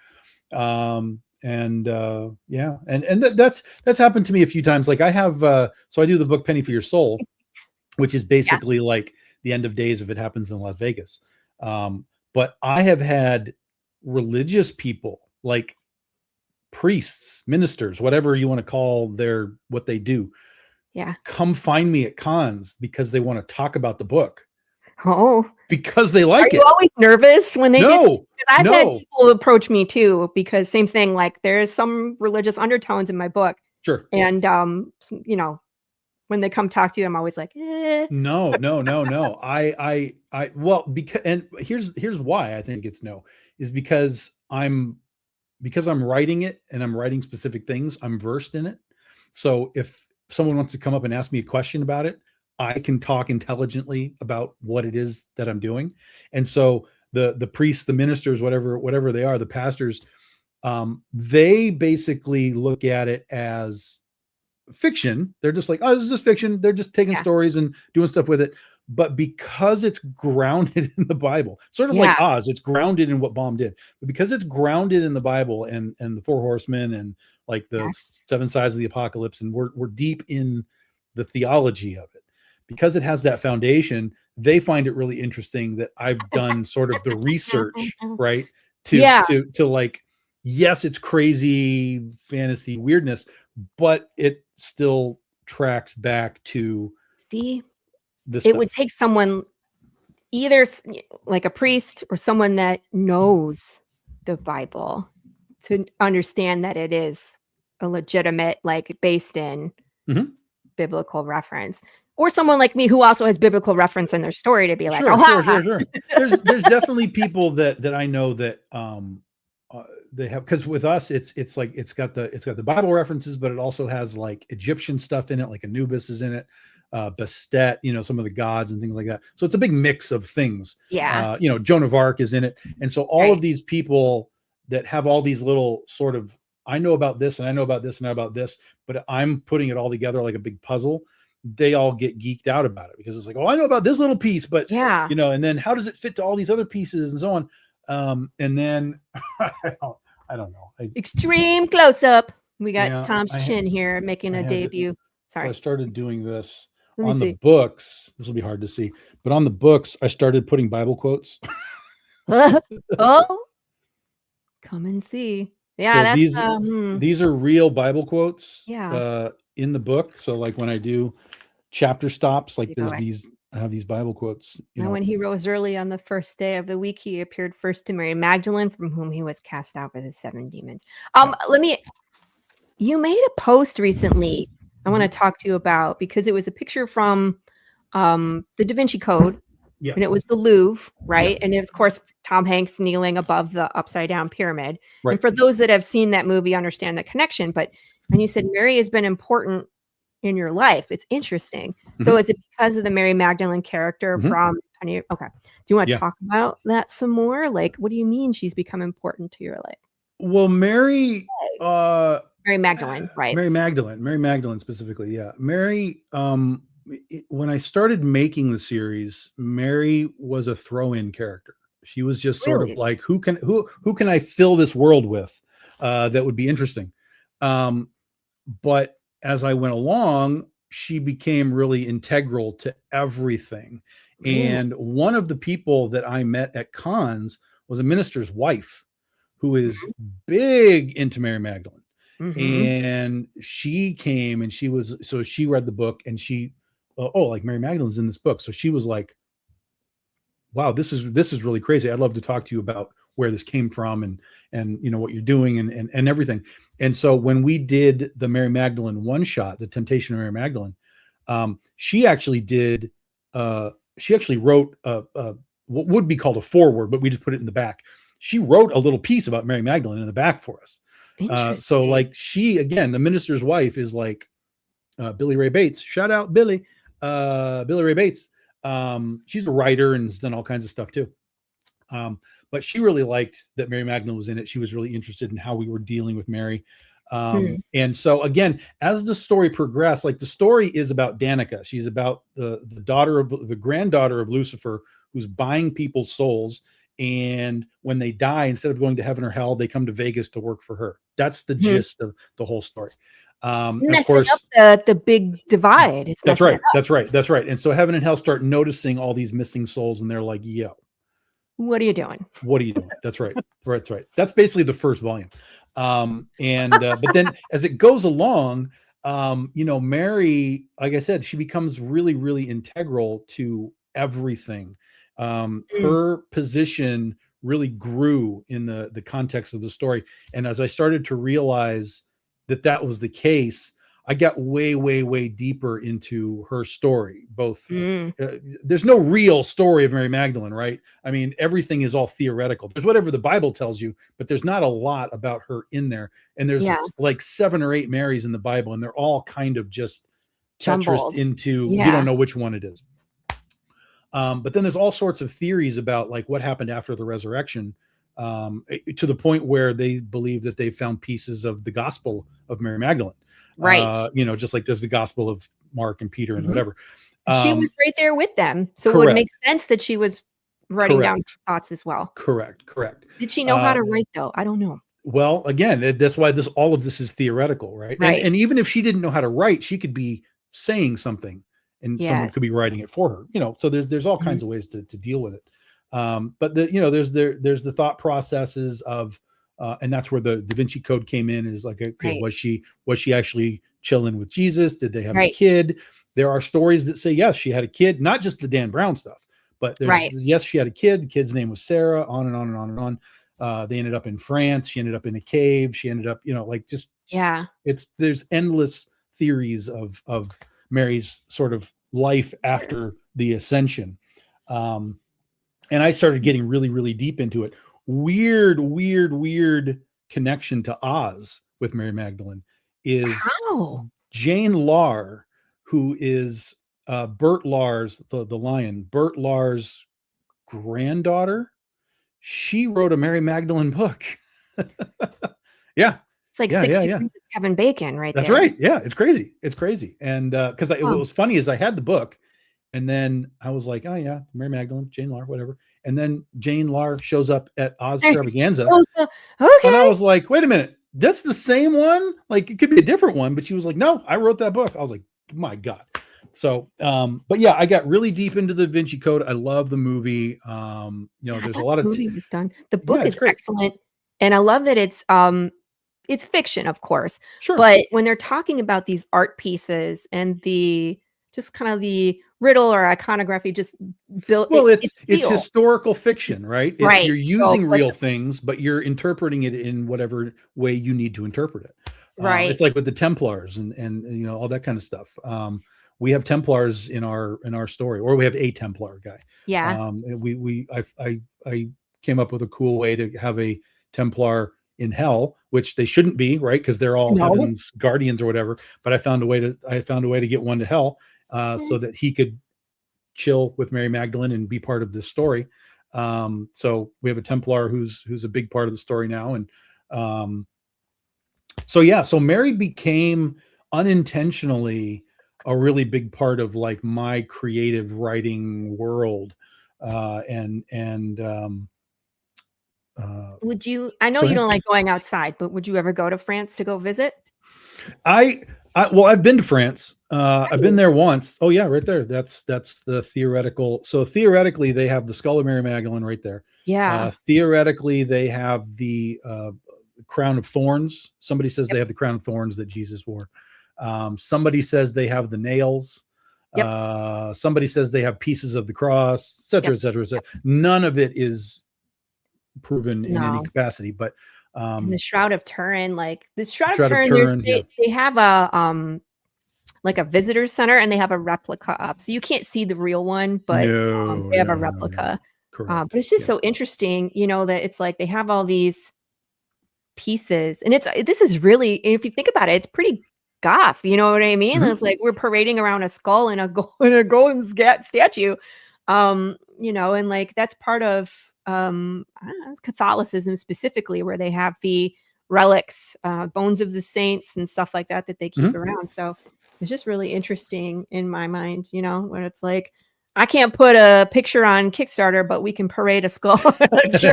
And that's happened to me a few times. Like I have, so I do the book Penny for Your Soul, which is basically like the end of days if it happens in Las Vegas. But I have had religious people like priests, ministers, whatever you want to call what they do, come find me at cons because they want to talk about the book. Oh, because they like it. Are you always nervous when they do? I've had No. people approach me too, because same thing, like there's some religious undertones in my book. Sure. And, you know, when they come talk to you, I'm always like, eh. No. Well, because, and here's why I think it's no, is because I'm writing it and I'm writing specific things, I'm versed in it. So if someone wants to come up and ask me a question about it, I can talk intelligently about what it is that I'm doing. And so the priests, the ministers, whatever they are, the pastors, they basically look at it as fiction. They're just like, oh, this is just fiction. They're just taking stories and doing stuff with it. But because it's grounded in the Bible, sort of like Oz, it's grounded in what Baum did. But because it's grounded in the Bible and the Four Horsemen and like the seven sides of the apocalypse, and we're deep in the theology of it, because it has that foundation, they find it really interesting that I've done sort of the research, right? To like, yes, it's crazy fantasy weirdness, but it still tracks back to this. It would take someone, either like a priest or someone that knows the Bible, to understand that it is a legitimate, like based in biblical reference, or someone like me who also has biblical reference in their story to be like, sure. There's definitely people that I know that they have, because with us it's like it's got the Bible references, but it also has like Egyptian stuff in it, like Anubis is in it, Bastet, you know, some of the gods and things like that. So it's a big mix of things. You know, Joan of Arc is in it, and so all of these people that have all these little sort of, I know about this and I know about this and I know about this, but I'm putting it all together like a big puzzle. They all get geeked out about it because it's like, oh, I know about this little piece, but you know, and then how does it fit to all these other pieces and so on. And then I don't know. Extreme close up. We got Tom's chin here making a debut. Sorry. So I started doing this on the books. This will be hard to see, but on the books, I started putting Bible quotes. Oh, come and see. Yeah, so these are real Bible quotes. Yeah. In the book. So like when I do chapter stops, like there's these, I have these Bible quotes. You know, when he rose early on the first day of the week, he appeared first to Mary Magdalene, from whom he was cast out with his 7 demons. You made a post recently I want to talk to you about, because it was a picture from the Da Vinci Code. Yeah. And it was the Louvre, right? Yeah. And of course, Tom Hanks kneeling above the upside down pyramid. Right. And for those that have seen that movie, understand the connection. And you said Mary has been important in your life. It's interesting. So is it because of the Mary Magdalene character from Okay. Do you want to talk about that some more? Like, what do you mean she's become important to your life? Well, Mary Magdalene, right? Mary Magdalene specifically. Yeah. Mary, when I started making the series, Mary was a throw-in character. She was just sort of like, who can I fill this world with that would be interesting? But as I went along, she became really integral to everything. And one of the people that I met at cons was a minister's wife who is big into Mary Magdalene. And she came and she read the book and she, like Mary Magdalene's in this book. So she was like, wow, this is really crazy. I'd love to talk to you about where this came from and you know what you're doing and everything. And so when we did the Mary Magdalene one shot, The Temptation of Mary Magdalene, she actually wrote what would be called a foreword, but we just put it in the back. She wrote a little piece about Mary Magdalene in the back for us. So like she, again, the minister's wife is like Billy Ray Bates. Shout out Billy Ray Bates. She's a writer and has done all kinds of stuff too. But she really liked that Mary Magdalene was in it. She was really interested in how we were dealing with Mary. And so again, as the story progressed, like the story is about Danica. She's about the granddaughter of Lucifer, who's buying people's souls. And when they die, instead of going to heaven or hell, they come to Vegas to work for her. That's the gist of the whole story. Messing of course, up the big divide. That's right. And so heaven and hell start noticing all these missing souls, and they're like, yo, what are you doing? That's right. That's basically the first volume. But then as it goes along, Mary, like I said, she becomes really, really integral to everything. Her position really grew in the context of the story. And as I started to realize that was the case, I got way, way, way deeper into her story. Both, there's no real story of Mary Magdalene, right? I mean, everything is all theoretical. There's whatever the Bible tells you, but there's not a lot about her in there. And there's like 7 or 8 Marys in the Bible, and they're all kind of just Tetris into, you don't know which one it is. But then there's all sorts of theories about like what happened after the resurrection, to the point where they believe that they found pieces of the gospel of Mary Magdalene. Right. Just like there's the gospel of Mark and Peter and whatever. She was right there with them. So it would make sense that she was writing down thoughts as well. Correct. Did she know how to write though? I don't know. Well, again, that's why all of this is theoretical, right? And even if she didn't know how to write, she could be saying something and someone could be writing it for her, so there's all kinds of ways to deal with it. But there's the thought processes of, and that's where the Da Vinci Code came in, is like, okay, was she actually chilling with Jesus? Did they have a kid? There are stories that say, yes, she had a kid, not just the Dan Brown stuff, but yes, she had a kid. The kid's name was Sarah, on and on and on and on. They ended up in France. She ended up in a cave. She ended up, there's endless theories of Mary's sort of life after the ascension. And I started getting really, really deep into it. Weird connection to Oz with Mary Magdalene is Jane Lahr, who is Bert Lahr's, the lion, Bert Lahr's granddaughter. She wrote a Mary Magdalene book. It's like 60 Degrees of Kevin Bacon right there. That's right. Yeah, it's crazy. And because what was funny is I had the book, and then I was like, oh yeah, Mary Magdalene, Jane Lahr, whatever. And then Jane Lahr shows up at Oz Extravaganza. And I was like, wait a minute, that's the same one? Like, it could be a different one. But she was like, no, I wrote that book. I was like, my God. So, but yeah, I got really deep into the Da Vinci Code. I love the movie. There's a lot of movie was done. The book is excellent. And I love that it's fiction, of course. Sure. But when they're talking about these art pieces and the riddle or iconography just built. Well, it's historical fiction, right? You're using real things, but you're interpreting it in whatever way you need to interpret it. Right. It's like with the Templars and all that kind of stuff. We have Templars in our story, or we have a Templar guy. Yeah. I came up with a cool way to have a Templar in hell, which they shouldn't be, right? Because they're all heaven's guardians or whatever. But I found a way to get one to hell, so that he could chill with Mary Magdalene and be part of this story. So we have a Templar who's a big part of the story now. And so Mary became unintentionally a really big part of like my creative writing world. Would you, I know you don't like going outside, but would you ever go to France to go visit? Well, I've been to France. I've been there once. Oh yeah, right there. That's the theoretical. So theoretically, they have the skull of Mary Magdalene right there. Yeah. Theoretically, they have the crown of thorns. Somebody says they have the crown of thorns that Jesus wore. Somebody says they have the nails. Somebody says they have pieces of the cross, etc., etc., etc. None of it is proven in any capacity, but and the Shroud of Turin, like the Shroud of Turin, they have a like a visitor center, and they have a replica up, so you can't see the real one, but they have a replica. Correct. But it's just so interesting, that it's like they have all these pieces, and this is really, if you think about it, it's pretty goth, you know what I mean? It's like we're parading around a skull and a golden statue, and like that's part of I don't know, it's Catholicism specifically, where they have the relics, bones of the saints and stuff like that they keep around. So it's just really interesting in my mind, when it's like, I can't put a picture on Kickstarter, but we can parade a skull. Like,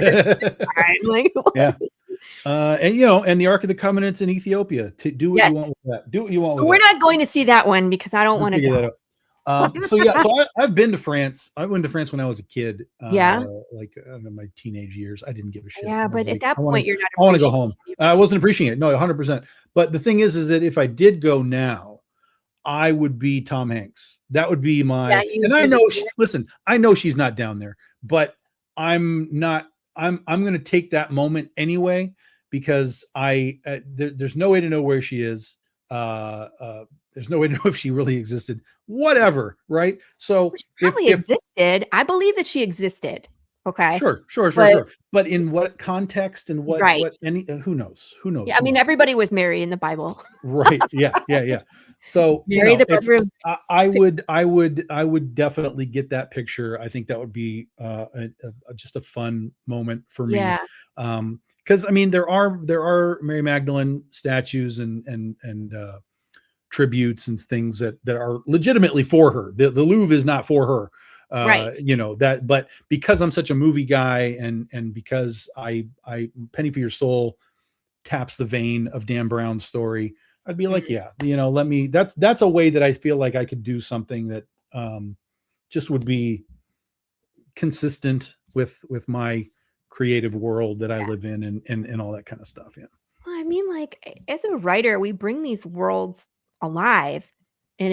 and the Ark of the Covenant's in Ethiopia. To do what you want with that. Do what you want with We're not going to see that one because I don't want to die. So yeah, so I've been to France. I went to France when I was a kid. Yeah. Like in my teenage years, I didn't give a shit. Yeah, I was but at like, that I want point, to, you're not I want to go appreciating home. it. I wasn't appreciating it. No, 100%. But the thing is that if I did go now, I would be Tom Hanks. That would be Yeah, my. you And I know. visit. Listen, I know she's not down there, but I'm not. I'm going to take that moment anyway because there's no way to know where she is. There's no way to know if she really existed. Whatever, right? So She if probably existed. I believe that she existed. Okay. sure, But but in what context and what right. any who knows? Who knows? Yeah, I mean, everybody was Mary in the Bible. Right. Yeah. So, Mary, the it's mother of I would definitely get that picture. I think that would be just a fun moment for me. yeah. Because I mean, there are Mary Magdalene statues and tributes and things that are legitimately for her. The Louvre is not for her. Right. That, but because I'm such a movie guy and because I Penny for Your Soul taps the vein of Dan Brown's story, I'd be like, yeah, let me, that's a way that I feel like I could do something that just would be consistent with my creative world that I live in and all that kind of stuff. Yeah. Well, I mean, like as a writer, we bring these worlds alive. And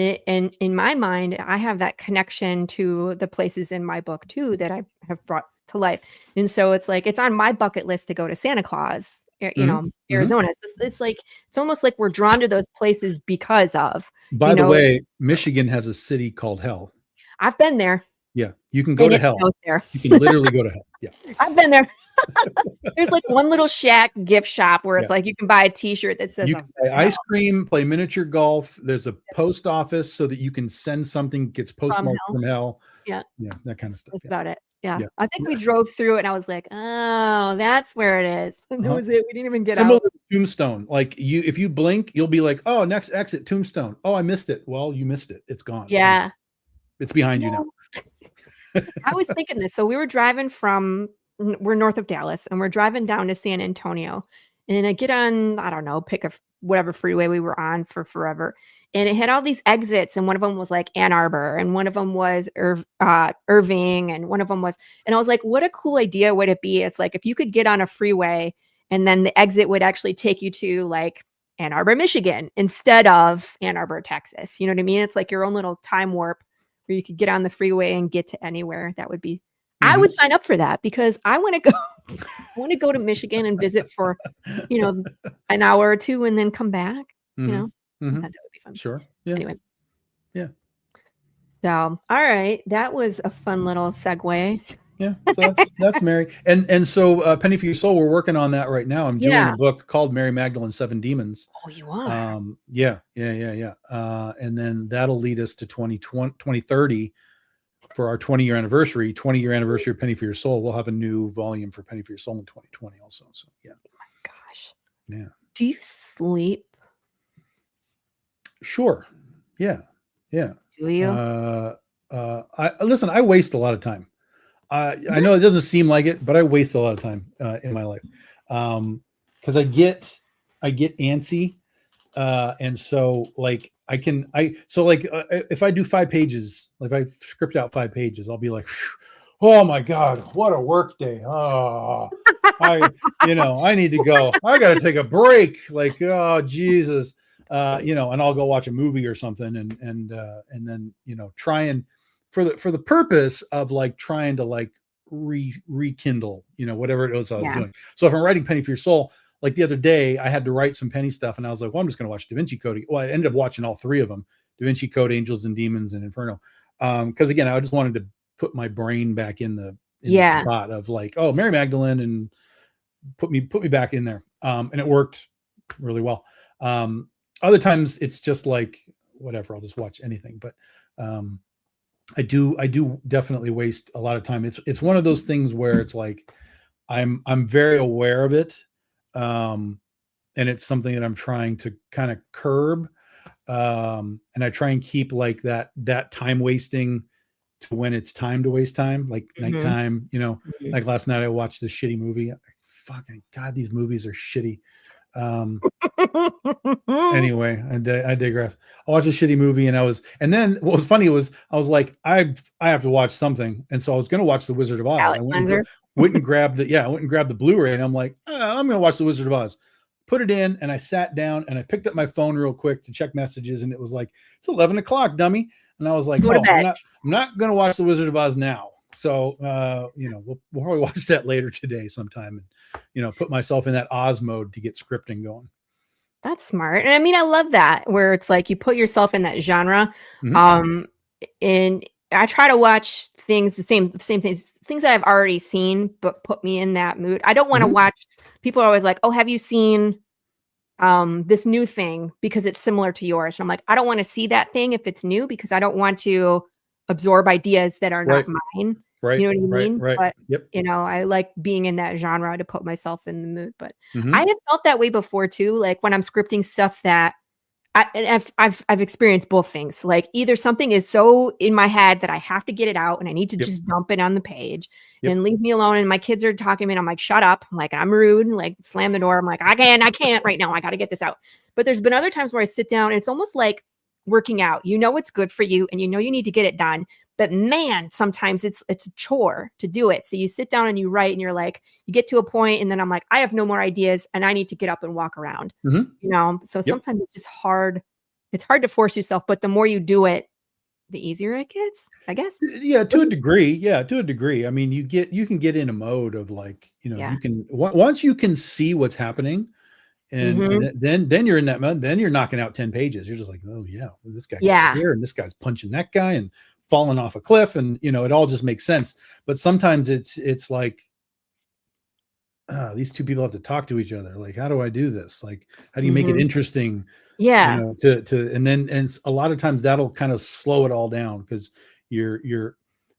in my mind, I have that connection to the places in my book too that I have brought to life. And so it's like it's on my bucket list to go to Santa Claus, Arizona. It's like it's almost like we're drawn to those places because of, By the way, Michigan has a city called Hell. I've been there. Yeah, you can go to hell. There. You can literally go to hell. Yeah, I've been there. There's like one little shack gift shop where it's like you can buy a T-shirt that says you can buy ice cream, play miniature golf. There's a post office so that you can send something gets postmarked from hell. Yeah, that kind of stuff. That's about it. Yeah. I think we drove through it and I was like, oh, that's where it is. And that was it. We didn't even get Similar out. to Tombstone. Like if you blink, you'll be like, oh, next exit, Tombstone. Oh, I missed it. Well, you missed it. It's gone. Yeah. It's behind you now. I was thinking this. So we were driving we're north of Dallas and we're driving down to San Antonio. And I get on, I don't know, pick whatever freeway we were on for forever. And it had all these exits. And one of them was like Ann Arbor. And one of them was Irving. And one of them was, and I was like, what a cool idea would it be? It's like, if you could get on a freeway and then the exit would actually take you to like Ann Arbor, Michigan, instead of Ann Arbor, Texas. You know what I mean? It's like your own little time warp where you could get on the freeway and get to anywhere. That would be, I would sign up for that because I want to go to Michigan and visit for, an hour or two and then come back, I thought that would be fun. Sure. Yeah. Anyway. Yeah. So, all right. That was a fun little segue. Yeah. So that's Mary. And so Penny for Your Soul, we're working on that right now. I'm doing a book called Mary Magdalene's Seven Demons. Oh, you are? Yeah. And then that'll lead us to 2030 for our 20-year anniversary of Penny for Your Soul. We'll have a new volume for Penny for Your Soul in 2020 also. So yeah. Oh my gosh. Yeah. Do you sleep? Sure. Yeah. Do you? I waste a lot of time. I know it doesn't seem like it, but I waste a lot of time in my life because I get antsy, and so like if I do 5 pages, like if I script out 5 pages, I'll be like, oh my god, what a work day! Oh, I need to go. I got to take a break. Like, oh Jesus, and I'll go watch a movie or something, and then try and for the purpose of like trying to like rekindle whatever it was I was doing. So if I'm writing Penny for Your Soul, like the other day I had to write some Penny stuff and I was like, well, I'm just going to watch Da Vinci Code. Well, I ended up watching all 3 of them: Da Vinci Code, Angels and Demons, and Inferno, because again I just wanted to put my brain back in the spot of like, oh, Mary Magdalene, and put me back in there, and it worked really well. Other times it's just like whatever, I'll just watch anything, but I do definitely waste a lot of time. It's one of those things where it's like I'm very aware of it, and it's something that I'm trying to kind of curb, and I try and keep like that time wasting to when it's time to waste time, like nighttime. Like last night I watched this shitty movie. Fucking god, these movies are shitty. Anyway, I digress. I watched a shitty movie, and then what was funny was I was like, I have to watch something, and so I was going to watch The Wizard of Oz. I went and grabbed the Blu-ray, and I'm like, I'm going to watch The Wizard of Oz. Put it in, and I sat down, and I picked up my phone real quick to check messages, and it was like, it's 11 o'clock, dummy. And I was like, I'm not going to watch The Wizard of Oz now. So, we'll probably watch that later today sometime, and put myself in that Oz mode to get scripting going. That's smart. And I mean, I love that, where it's like you put yourself in that genre. And I try to watch things, the same things that I've already seen, but put me in that mood. I don't want to watch, people are always like, oh, have you seen this new thing because it's similar to yours? And I'm like, I don't want to see that thing if it's new, because I don't want to absorb ideas that are not mine. Right. You know what I mean? Right. But, yep. I like being in that genre to put myself in the mood. But I have felt that way before too. Like when I'm scripting stuff that I've experienced both things. Like either something is so in my head that I have to get it out and I need to just dump it on the page and leave me alone. And my kids are talking to me and I'm like, shut up. I'm like, I'm rude. And like slam the door. I'm like, I can't right now. I got to get this out. But there's been other times where I sit down and it's almost like working out. It's good for you and you need to get it done. But man, sometimes it's a chore to do it. So you sit down and you write and you're like, you get to a point and then I'm like, I have no more ideas and I need to get up and walk around, So sometimes it's just hard. It's hard to force yourself, but the more you do it, the easier it gets, I guess. Yeah, to a degree. I mean, you can get in a mode of like, you can, once you can see what's happening, and then you're in that mode, then you're knocking out 10 pages. You're just like, oh yeah, this guy gets here and this guy's punching that guy and falling off a cliff, and it all just makes sense. But sometimes it's like, these two people have to talk to each other. Like, how do I do this? Like, how do you make it interesting? And a lot of times that'll kind of slow it all down, because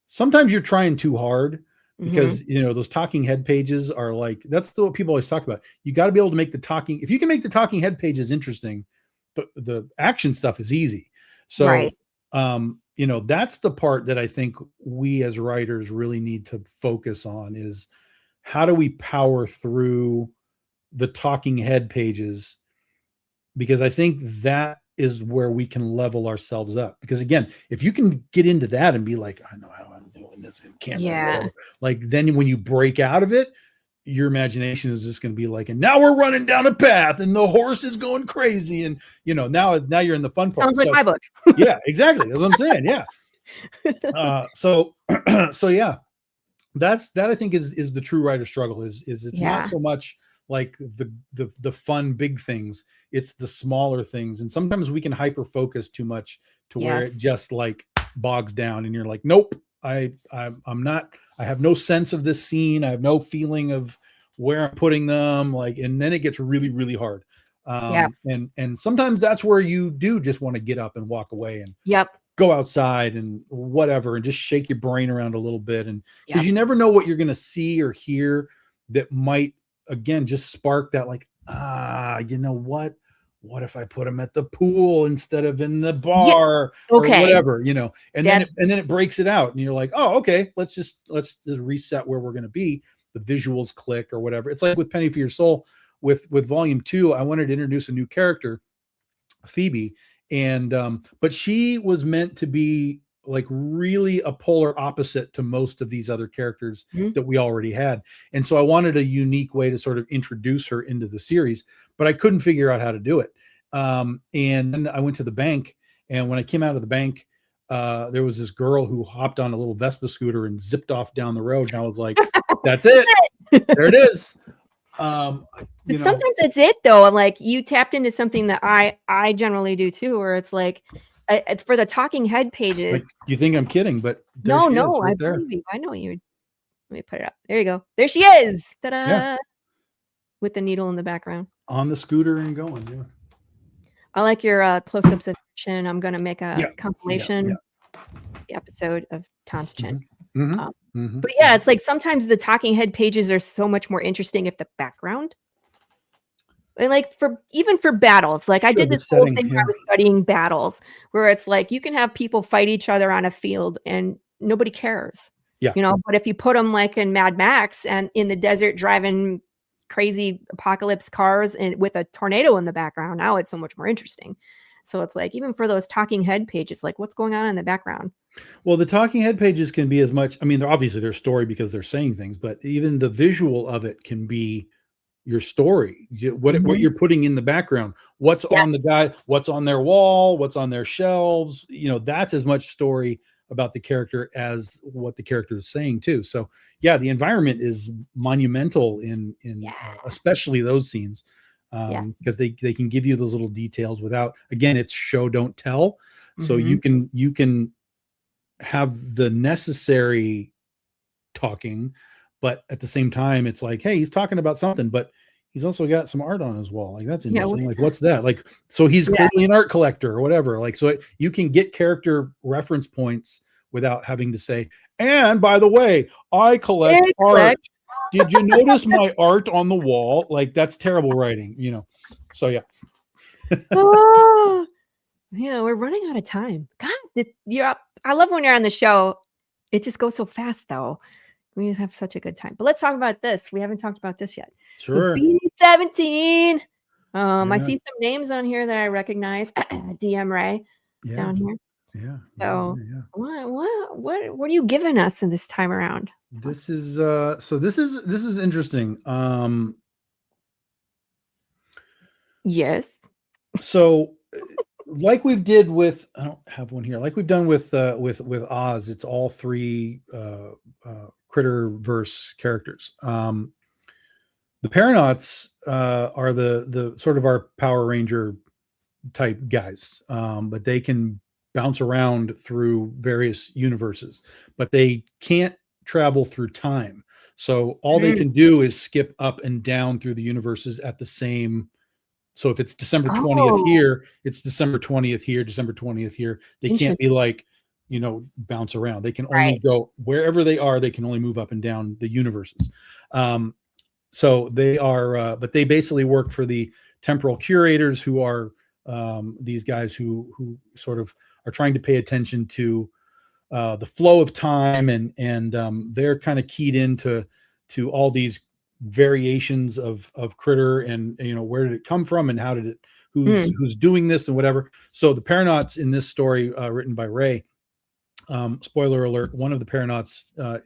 sometimes you're trying too hard, because those talking head pages are like, that's what people always talk about. You got to be able to make if you can make the talking head pages interesting, the action stuff is easy. So that's the part that I think we as writers really need to focus on, is how do we power through the talking head pages? Because I think that is where we can level ourselves up. Because again, if you can get into that and be like, I know how I'm doing this, it can't like, then when you break out of it, your imagination is just going to be like, and now we're running down a path and the horse is going crazy. And, now you're in the fun part. Sounds like my book. Yeah, exactly. That's what I'm saying. Yeah. So yeah, that I think is the true writer struggle, is it's not so much like the fun big things, it's the smaller things. And sometimes we can hyper focus too much to where it just like bogs down and you're like, nope, I'm not, I have no sense of this scene. I have no feeling of where I'm putting them, like, and then it gets really, really hard. And sometimes that's where you do just want to get up and walk away and go outside and whatever, and just shake your brain around a little bit. And because you never know what you're going to see or hear that might, again, just spark that, like, you know what if I put them at the pool instead of in the bar or whatever, and then it breaks it out and you're like, oh, okay, let's just reset where we're going to be. The visuals click or whatever. It's like with Penny for Your Soul with volume 2, I wanted to introduce a new character, Phoebe. And, but she was meant to be like really a polar opposite to most of these other characters that we already had. And so I wanted a unique way to sort of introduce her into the series, but I couldn't figure out how to do it. And then I went to the bank, and when I came out of the bank, there was this girl who hopped on a little Vespa scooter and zipped off down the road. And I was like, that's it. There it is. Sometimes it's it though. Like you tapped into something that I generally do too, where it's like, for the talking head pages. Like, you think I'm kidding, but no, right, I believe you. I know you. Let me put it up. There you go. There she is. Ta-da! Yeah. With the needle in the background. On the scooter and going. Yeah. I like your close-ups of chin. I'm gonna make a compilation episode of Tom's chin. But yeah, it's like sometimes the talking head pages are so much more interesting if the background. And like even for battles, like I did this whole thing where I was studying battles, where it's like you can have people fight each other on a field and nobody cares. But if you put them like in Mad Max and in the desert driving crazy apocalypse cars and with a tornado in the background. Now it's so much more interesting. So it's like, even for those talking head pages, like what's going on in the background? Well, the talking head pages can be as much, I mean, they're obviously their story because they're saying things, but even the visual of it can be your story, what you're putting in the background, what's on the guy, what's on their wall, what's on their shelves, that's as much story about the character as what the character is saying too. So yeah, the environment is monumental in especially those scenes, because they can give you those little details without, again, it's show don't tell. So you can have the necessary talking, but at the same time it's like, hey, he's talking about something, but he's also got some art on his wall, like that's interesting, like what's that, like, so he's clearly an art collector or whatever, like, so you can get character reference points without having to say, and by the way, I collect art. Did you notice my art on the wall? Like, that's terrible writing, so yeah. Oh, yeah, we're running out of time. God, I love when you're on the show. It just goes so fast, though. We just have such a good time. But let's talk about this. We haven't talked about this yet. Sure. So BD17. I see some names on here that I recognize. DM Ray down here. Yeah. So what are you giving us in this time around? This is this is interesting. Yes. So like we've did with, I don't have one here, like we've done with Oz, it's all three Critterverse characters. The Paranauts are the sort of our Power Ranger type guys, but they can bounce around through various universes, but they can't travel through time. So all they can do is skip up and down through the universes at the same. So if it's December 20th here, it's December 20th here, December 20th here. They can't be like, bounce around. They can only go wherever they are. They can only move up and down the universes. So they are, but they basically work for the temporal curators, who are these guys who sort of are trying to pay attention to the flow of time, and they're kind of keyed into all these variations of critter, and where did it come from, and how did it, who's doing this and whatever. So the Paranauts in this story, written by Ray, spoiler alert, one of the Paranauts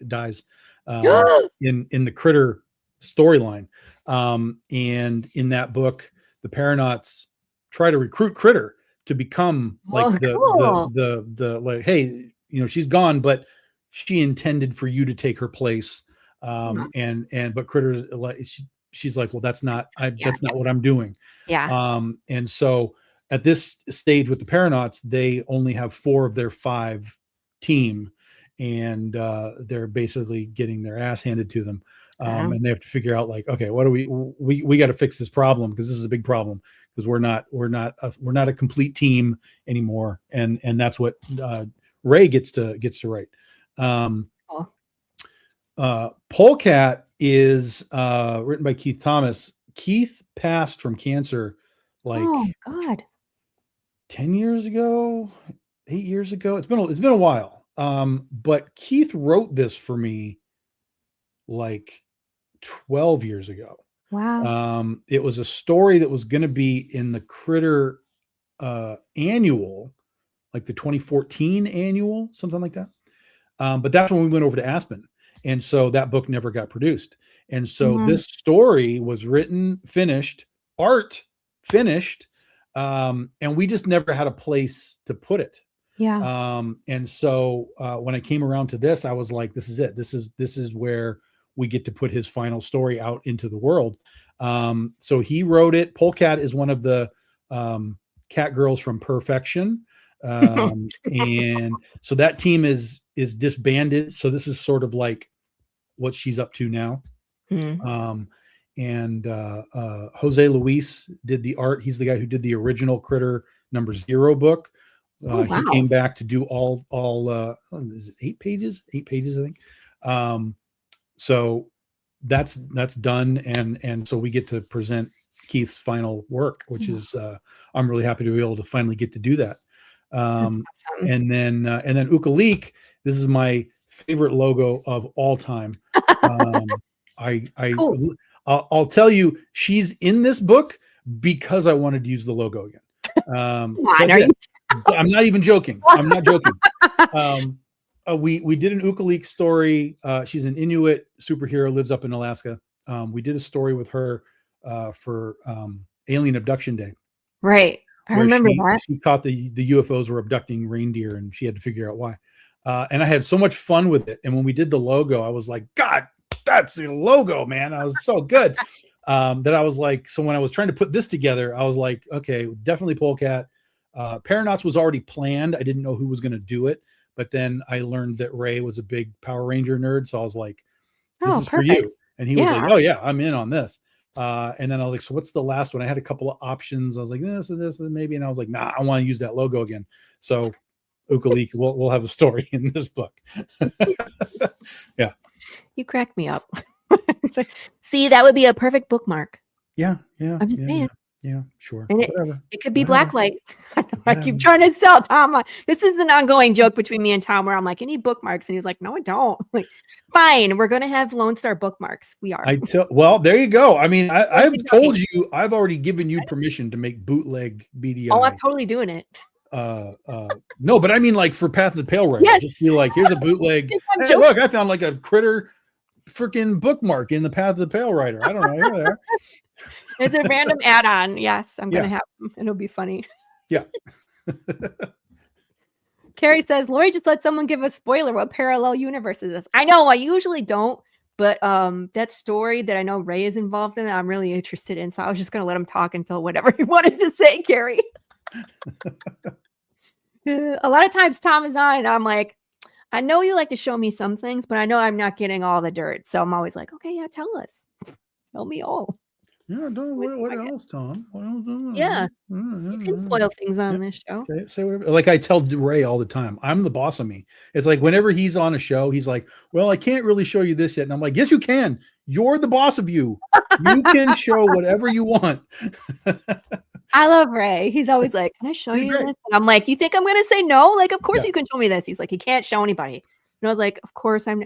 dies in the critter storyline, and in that book the Paranauts try to recruit Critter to become like the like, hey, she's gone, but she intended for you to take her place. But Critter's like, she's like, well, that's not what I'm doing. And so at this stage with the Paranauts, they only have 4 of their 5 team, and they're basically getting their ass handed to them. And they have to figure out, like, okay, what do we got to fix this problem, because this is a big problem, because we're not a complete team anymore. And that's what Ray gets to write. Polecat is written by Keith Thomas. Keith passed from cancer like 10 years ago, 8 years ago. It's been a while. But Keith wrote this for me like 12 years ago. Wow. It was a story that was going to be in the Critter annual, like the 2014 annual, something like that. But that's when we went over to Aspen. And so that book never got produced. And so this story was written, finished, art finished, and we just never had a place to put it. And so when I came around to this, I was like, this is it. This is where we get to put his final story out into the world. So he wrote it. Polecat is one of the cat girls from Perfection. And so that team is disbanded. So this is sort of like what she's up to now. And Jose Luis did the art. He's the guy who did the original Critter #0 book. He came back to do all is it 8 pages? 8 pages, I think. So that's done, and so we get to present Keith's final work, which is I'm really happy to be able to finally get to do that. Awesome. And then Ukaleek, this is my favorite logo of all time. I I'll tell you, she's in this book because I wanted to use the logo again. I'm not even joking. I'm not joking. We did an Ukaleek story. She's an Inuit superhero, lives up in Alaska. We did a story with her for Alien Abduction Day. Right. I remember that. She thought the UFOs were abducting reindeer, and she had to figure out why. And I had so much fun with it. And when we did the logo, I was like, God, that's the logo, man. I was so good. That I was like, so when I was trying to put this together, I was like, okay, definitely Polecat. Paranauts was already planned. I didn't know who was going to do it. But then I learned that Ray was a big Power Ranger nerd. So I was like, this is for you. And he was like, oh yeah, I'm in on this. And then I was like, so what's the last one? I had a couple of options. I was like, this and this and maybe. And I was like, nah, I want to use that logo again. So Ukaleek, we'll have a story in this book. Yeah. You crack me up. Like, see, that would be a perfect bookmark. Yeah. I'm just saying. Yeah, sure. And it could be blacklight. I keep trying to sell Tom. This is an ongoing joke between me and Tom where I'm like, any bookmarks? And he's like, no, I don't. I'm like, fine, we're going to have Lone Star bookmarks. We are. Well, there you go. I mean, I've told you, I've already given you permission to make bootleg BDI. Oh, I'm totally doing it. No, but I mean, like for Path of the Pale Rider, just be like, here's a bootleg. Hey, look, I found like a critter freaking bookmark in the Path of the Pale Rider. I don't know. Here they are. It's a random add-on. Yes, I'm going to have them. It'll be funny. Yeah. Carrie says, Laurie just let someone give a spoiler. What parallel universe is this? I know, I usually don't, but that story that I know Ray is involved in, I'm really interested in. So I was just going to let him talk until whatever he wanted to say, Carrie. A lot of times Tom is on and I'm like, I know you like to show me some things, but I know I'm not getting all the dirt. So I'm always like, okay, yeah, tell us. Tell me all. Yeah, don't. What else, Tom? What else? Yeah, you can spoil things on this show. Say whatever. Like I tell Ray all the time, I'm the boss of me. It's like whenever he's on a show, he's like, "Well, I can't really show you this yet," and I'm like, "Yes, you can. You're the boss of you. You can show whatever you want." I love Ray. He's always like, "Can I show you this?" And I'm like, "You think I'm going to say no? Like, of course you can show me this." He's like, "He can't show anybody." And I was like, "Of course I'm."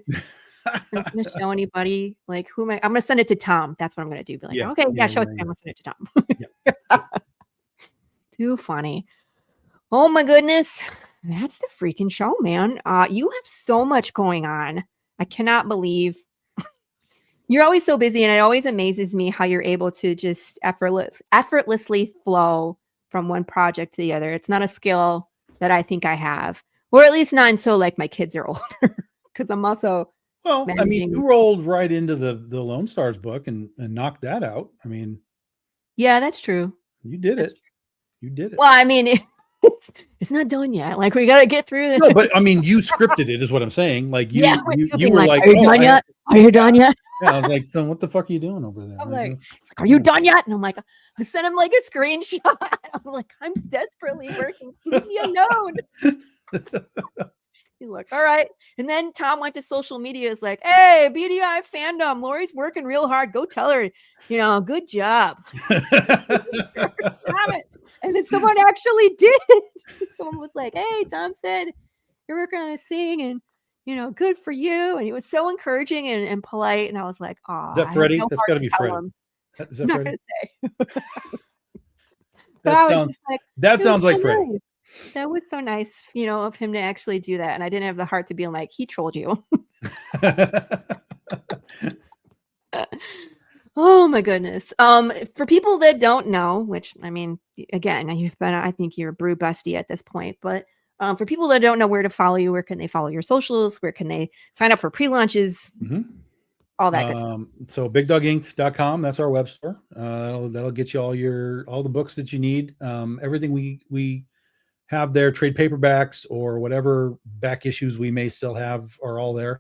I'm not going to show anybody. Like, who am I? I'm going to send it to Tom. That's what I'm going to do. Be like, okay, show it to him. I'm going to send it to Tom. Too funny. Oh my goodness. That's the freaking show, man. You have so much going on. I cannot believe you're always so busy. And it always amazes me how you're able to just effortlessly flow from one project to the other. It's not a skill that I think I have, or at least not until like my kids are older. Because I'm also I mean, you rolled right into the Lone Stars book and knocked that out. I mean, yeah, that's true. You did it. You did it. Well, I mean, it's not done yet. Like we got to get through this. No, but I mean, you scripted it, is what I'm saying. Like you were like, "Are you done yet? Are you done yet?" Yeah, I was like, "So what the fuck are you doing over there?" I'm like, "Are you done yet?" And I'm like, I sent him like a screenshot. I'm like, "I'm desperately working. Leave me alone." You look all right. And then Tom went to social media. Is like, "Hey, BDI fandom, Laurie's working real hard. Go tell her, good job." And then someone actually did. Someone was like, "Hey, Tom said you're working on this thing, and good for you." And he was so encouraging and polite. And I was like, "Oh, is that Freddie? That's got to be Freddie. Is that Freddie? That sounds like Freddie. Nice. That was so nice, of him to actually do that. And I didn't have the heart to be like, he trolled you. Oh my goodness. For people that don't know, which I mean, again, I think you're a Brew bestie at this point, but for people that don't know where to follow you, where can they follow your socials? Where can they sign up for pre-launches? Mm-hmm. All that good stuff. So bigdoginc.com, that's our web store. That'll get you all the books that you need. Everything we have there, trade paperbacks or whatever back issues we may still have are all there.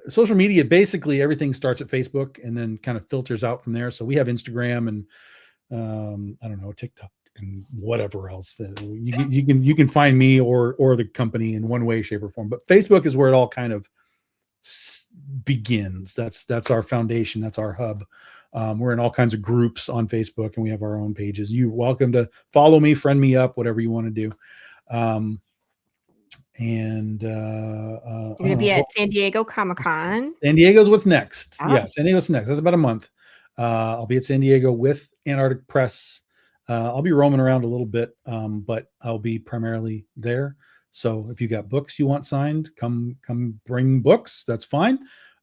Social media, basically everything starts at Facebook and then kind of filters out from there. So we have Instagram and I don't know, TikTok and whatever else. You can find me or the company in one way, shape, or form. But Facebook is where it all kind of begins. That's our foundation. That's our hub. We're in all kinds of groups on Facebook and we have our own pages. You're welcome to follow me, friend me up, whatever you want to do. And You're going to be at San Diego Comic-Con. San Diego's what's next. Yeah, San Diego's next. That's about a month. I'll be at San Diego with Antarctic Press. I'll be roaming around a little bit, but I'll be primarily there. So if you got books you want signed, come bring books. That's fine.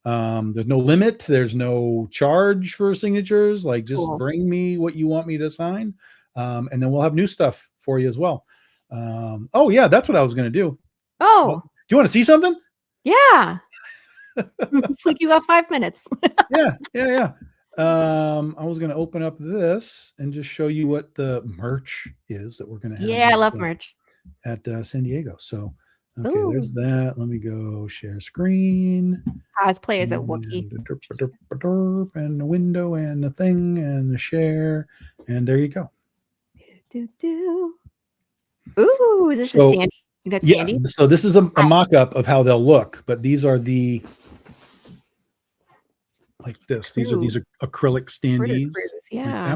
There's no limit. There's no charge for signatures. Like, just bring me what you want me to sign. And then we'll have new stuff for you as well. Oh yeah, that's what I was going to do. Oh, well, do you want to see something? Yeah. It's like you got 5 minutes. Yeah. I was going to open up this and just show you what the merch is that we're going to have. Yeah, I love merch at San Diego. So, okay, there's that. Let me go share screen. Cosplay as a Wookiee. And the window and the thing and the share. And there you go. Ooh, this is Sandy. You got Sandy? Yeah, so this is a mock-up of how they'll look, but these are the like this. These are acrylic standees. Yeah.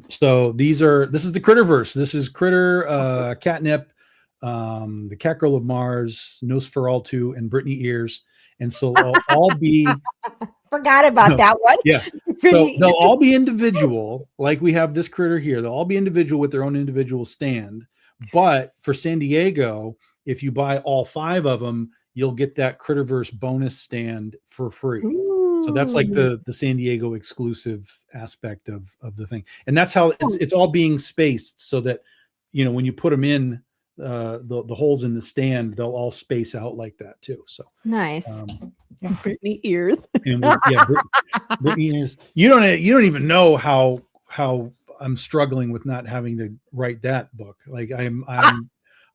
So this is the Critterverse. This is Critter, Catnip, the Catgirl of Mars, Nosferatu, and Brittany Ears. And so they'll all be forgot about that one. Yeah. So they'll all be individual, like we have this critter here. They'll all be individual with their own individual stand. But for San Diego, if you buy all 5 of them, you'll get that Critterverse bonus stand for free. Ooh. So that's like the San Diego exclusive aspect of the thing. And that's how it's all being spaced so that, when you put them in the holes in the stand, they'll all space out like that too. So nice. Brittany Ears. Brittany Ears. You don't even know how I'm struggling with not having to write that book. Like I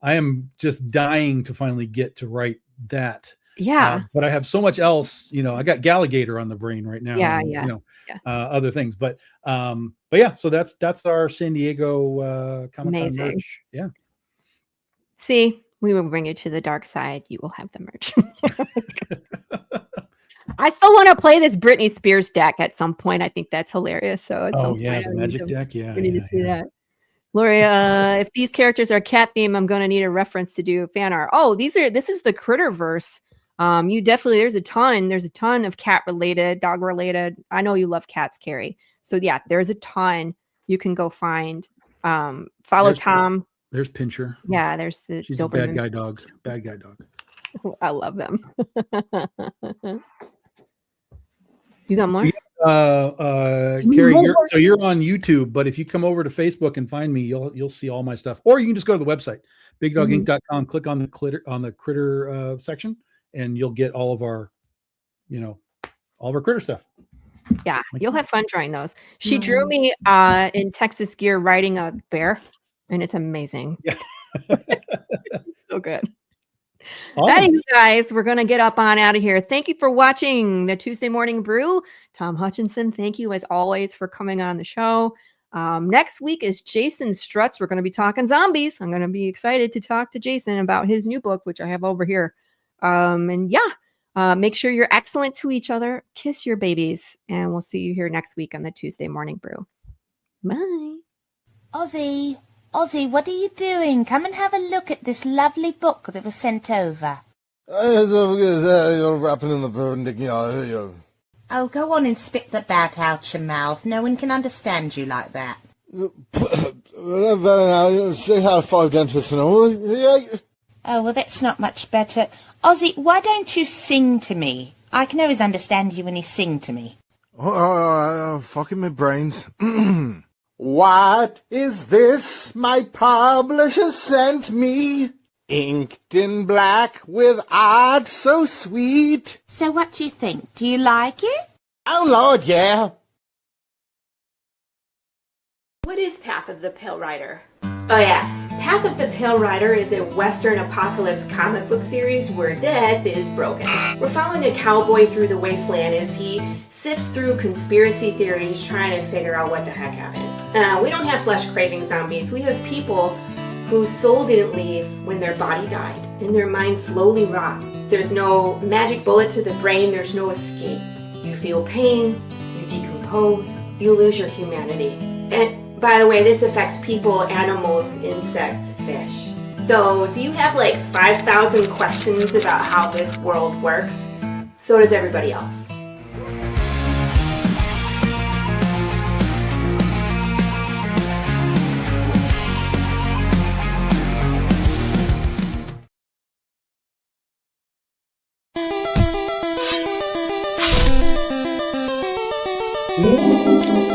am just dying to finally get to write that. Yeah. But I have so much else, I got Galligator on the brain right now. Yeah. Other things, but yeah, so that's our San Diego Comic-Con merch. Yeah. See, we will bring you to the dark side. You will have the merch. I still want to play this Britney Spears deck at some point. I think that's hilarious. So the magic deck. Yeah, we need to see that. Laurie, if these characters are cat theme, I'm going to need a reference to do fan art. Oh, this is the Critterverse. There's a ton of cat related, dog related. I know you love cats, Carrie. So yeah, there's a ton you can go find. Follow Tom. There's Pincher. Yeah, there's she's a bad guy dog. Bad guy dog. I love them. You got more? Carrie, you're on YouTube, but if you come over to Facebook and find me, you'll see all my stuff. Or you can just go to the website, bigdoginc.com, click on the critter section, and you'll get all of our critter stuff. Yeah, you'll have fun drawing those. She drew me in Texas gear riding a bear, and it's amazing. Yeah. So good. Awesome. Anyway, guys, we're going to get up on out of here. Thank you for watching the Tuesday Morning Brew. Tom Hutchinson, thank you as always for coming on the show. Next week is Jason Strutz. We're going to be talking zombies. I'm going to be excited to talk to Jason about his new book, which I have over here. Make sure you're excellent to each other. Kiss your babies. And we'll see you here next week on the Tuesday Morning Brew. Bye. Ozzy, what are you doing? Come and have a look at this lovely book that was sent over. You're wrapping in the burning. Oh, go on and spit the bat out your mouth. No one can understand you like that. She had 5 dentists and all. Oh, well, that's not much better. Ozzy, why don't you sing to me? I can always understand you when you sing to me. Fucking my brains. What is this my publisher sent me? Inked in black with art so sweet. So what do you think? Do you like it? Oh, Lord, yeah. What is Path of the Pale Rider? Oh yeah, Path of the Pale Rider is a Western apocalypse comic book series where death is broken. We're following a cowboy through the wasteland as he sifts through conspiracy theories trying to figure out what the heck happened. We don't have flesh-craving zombies. We have people whose soul didn't leave when their body died and their mind slowly rots. There's no magic bullet to the brain. There's no escape. You feel pain, you decompose, you lose your humanity. And by the way, this affects people, animals, insects, fish. So, do you have like 5,000 questions about how this world works? So does everybody else. Música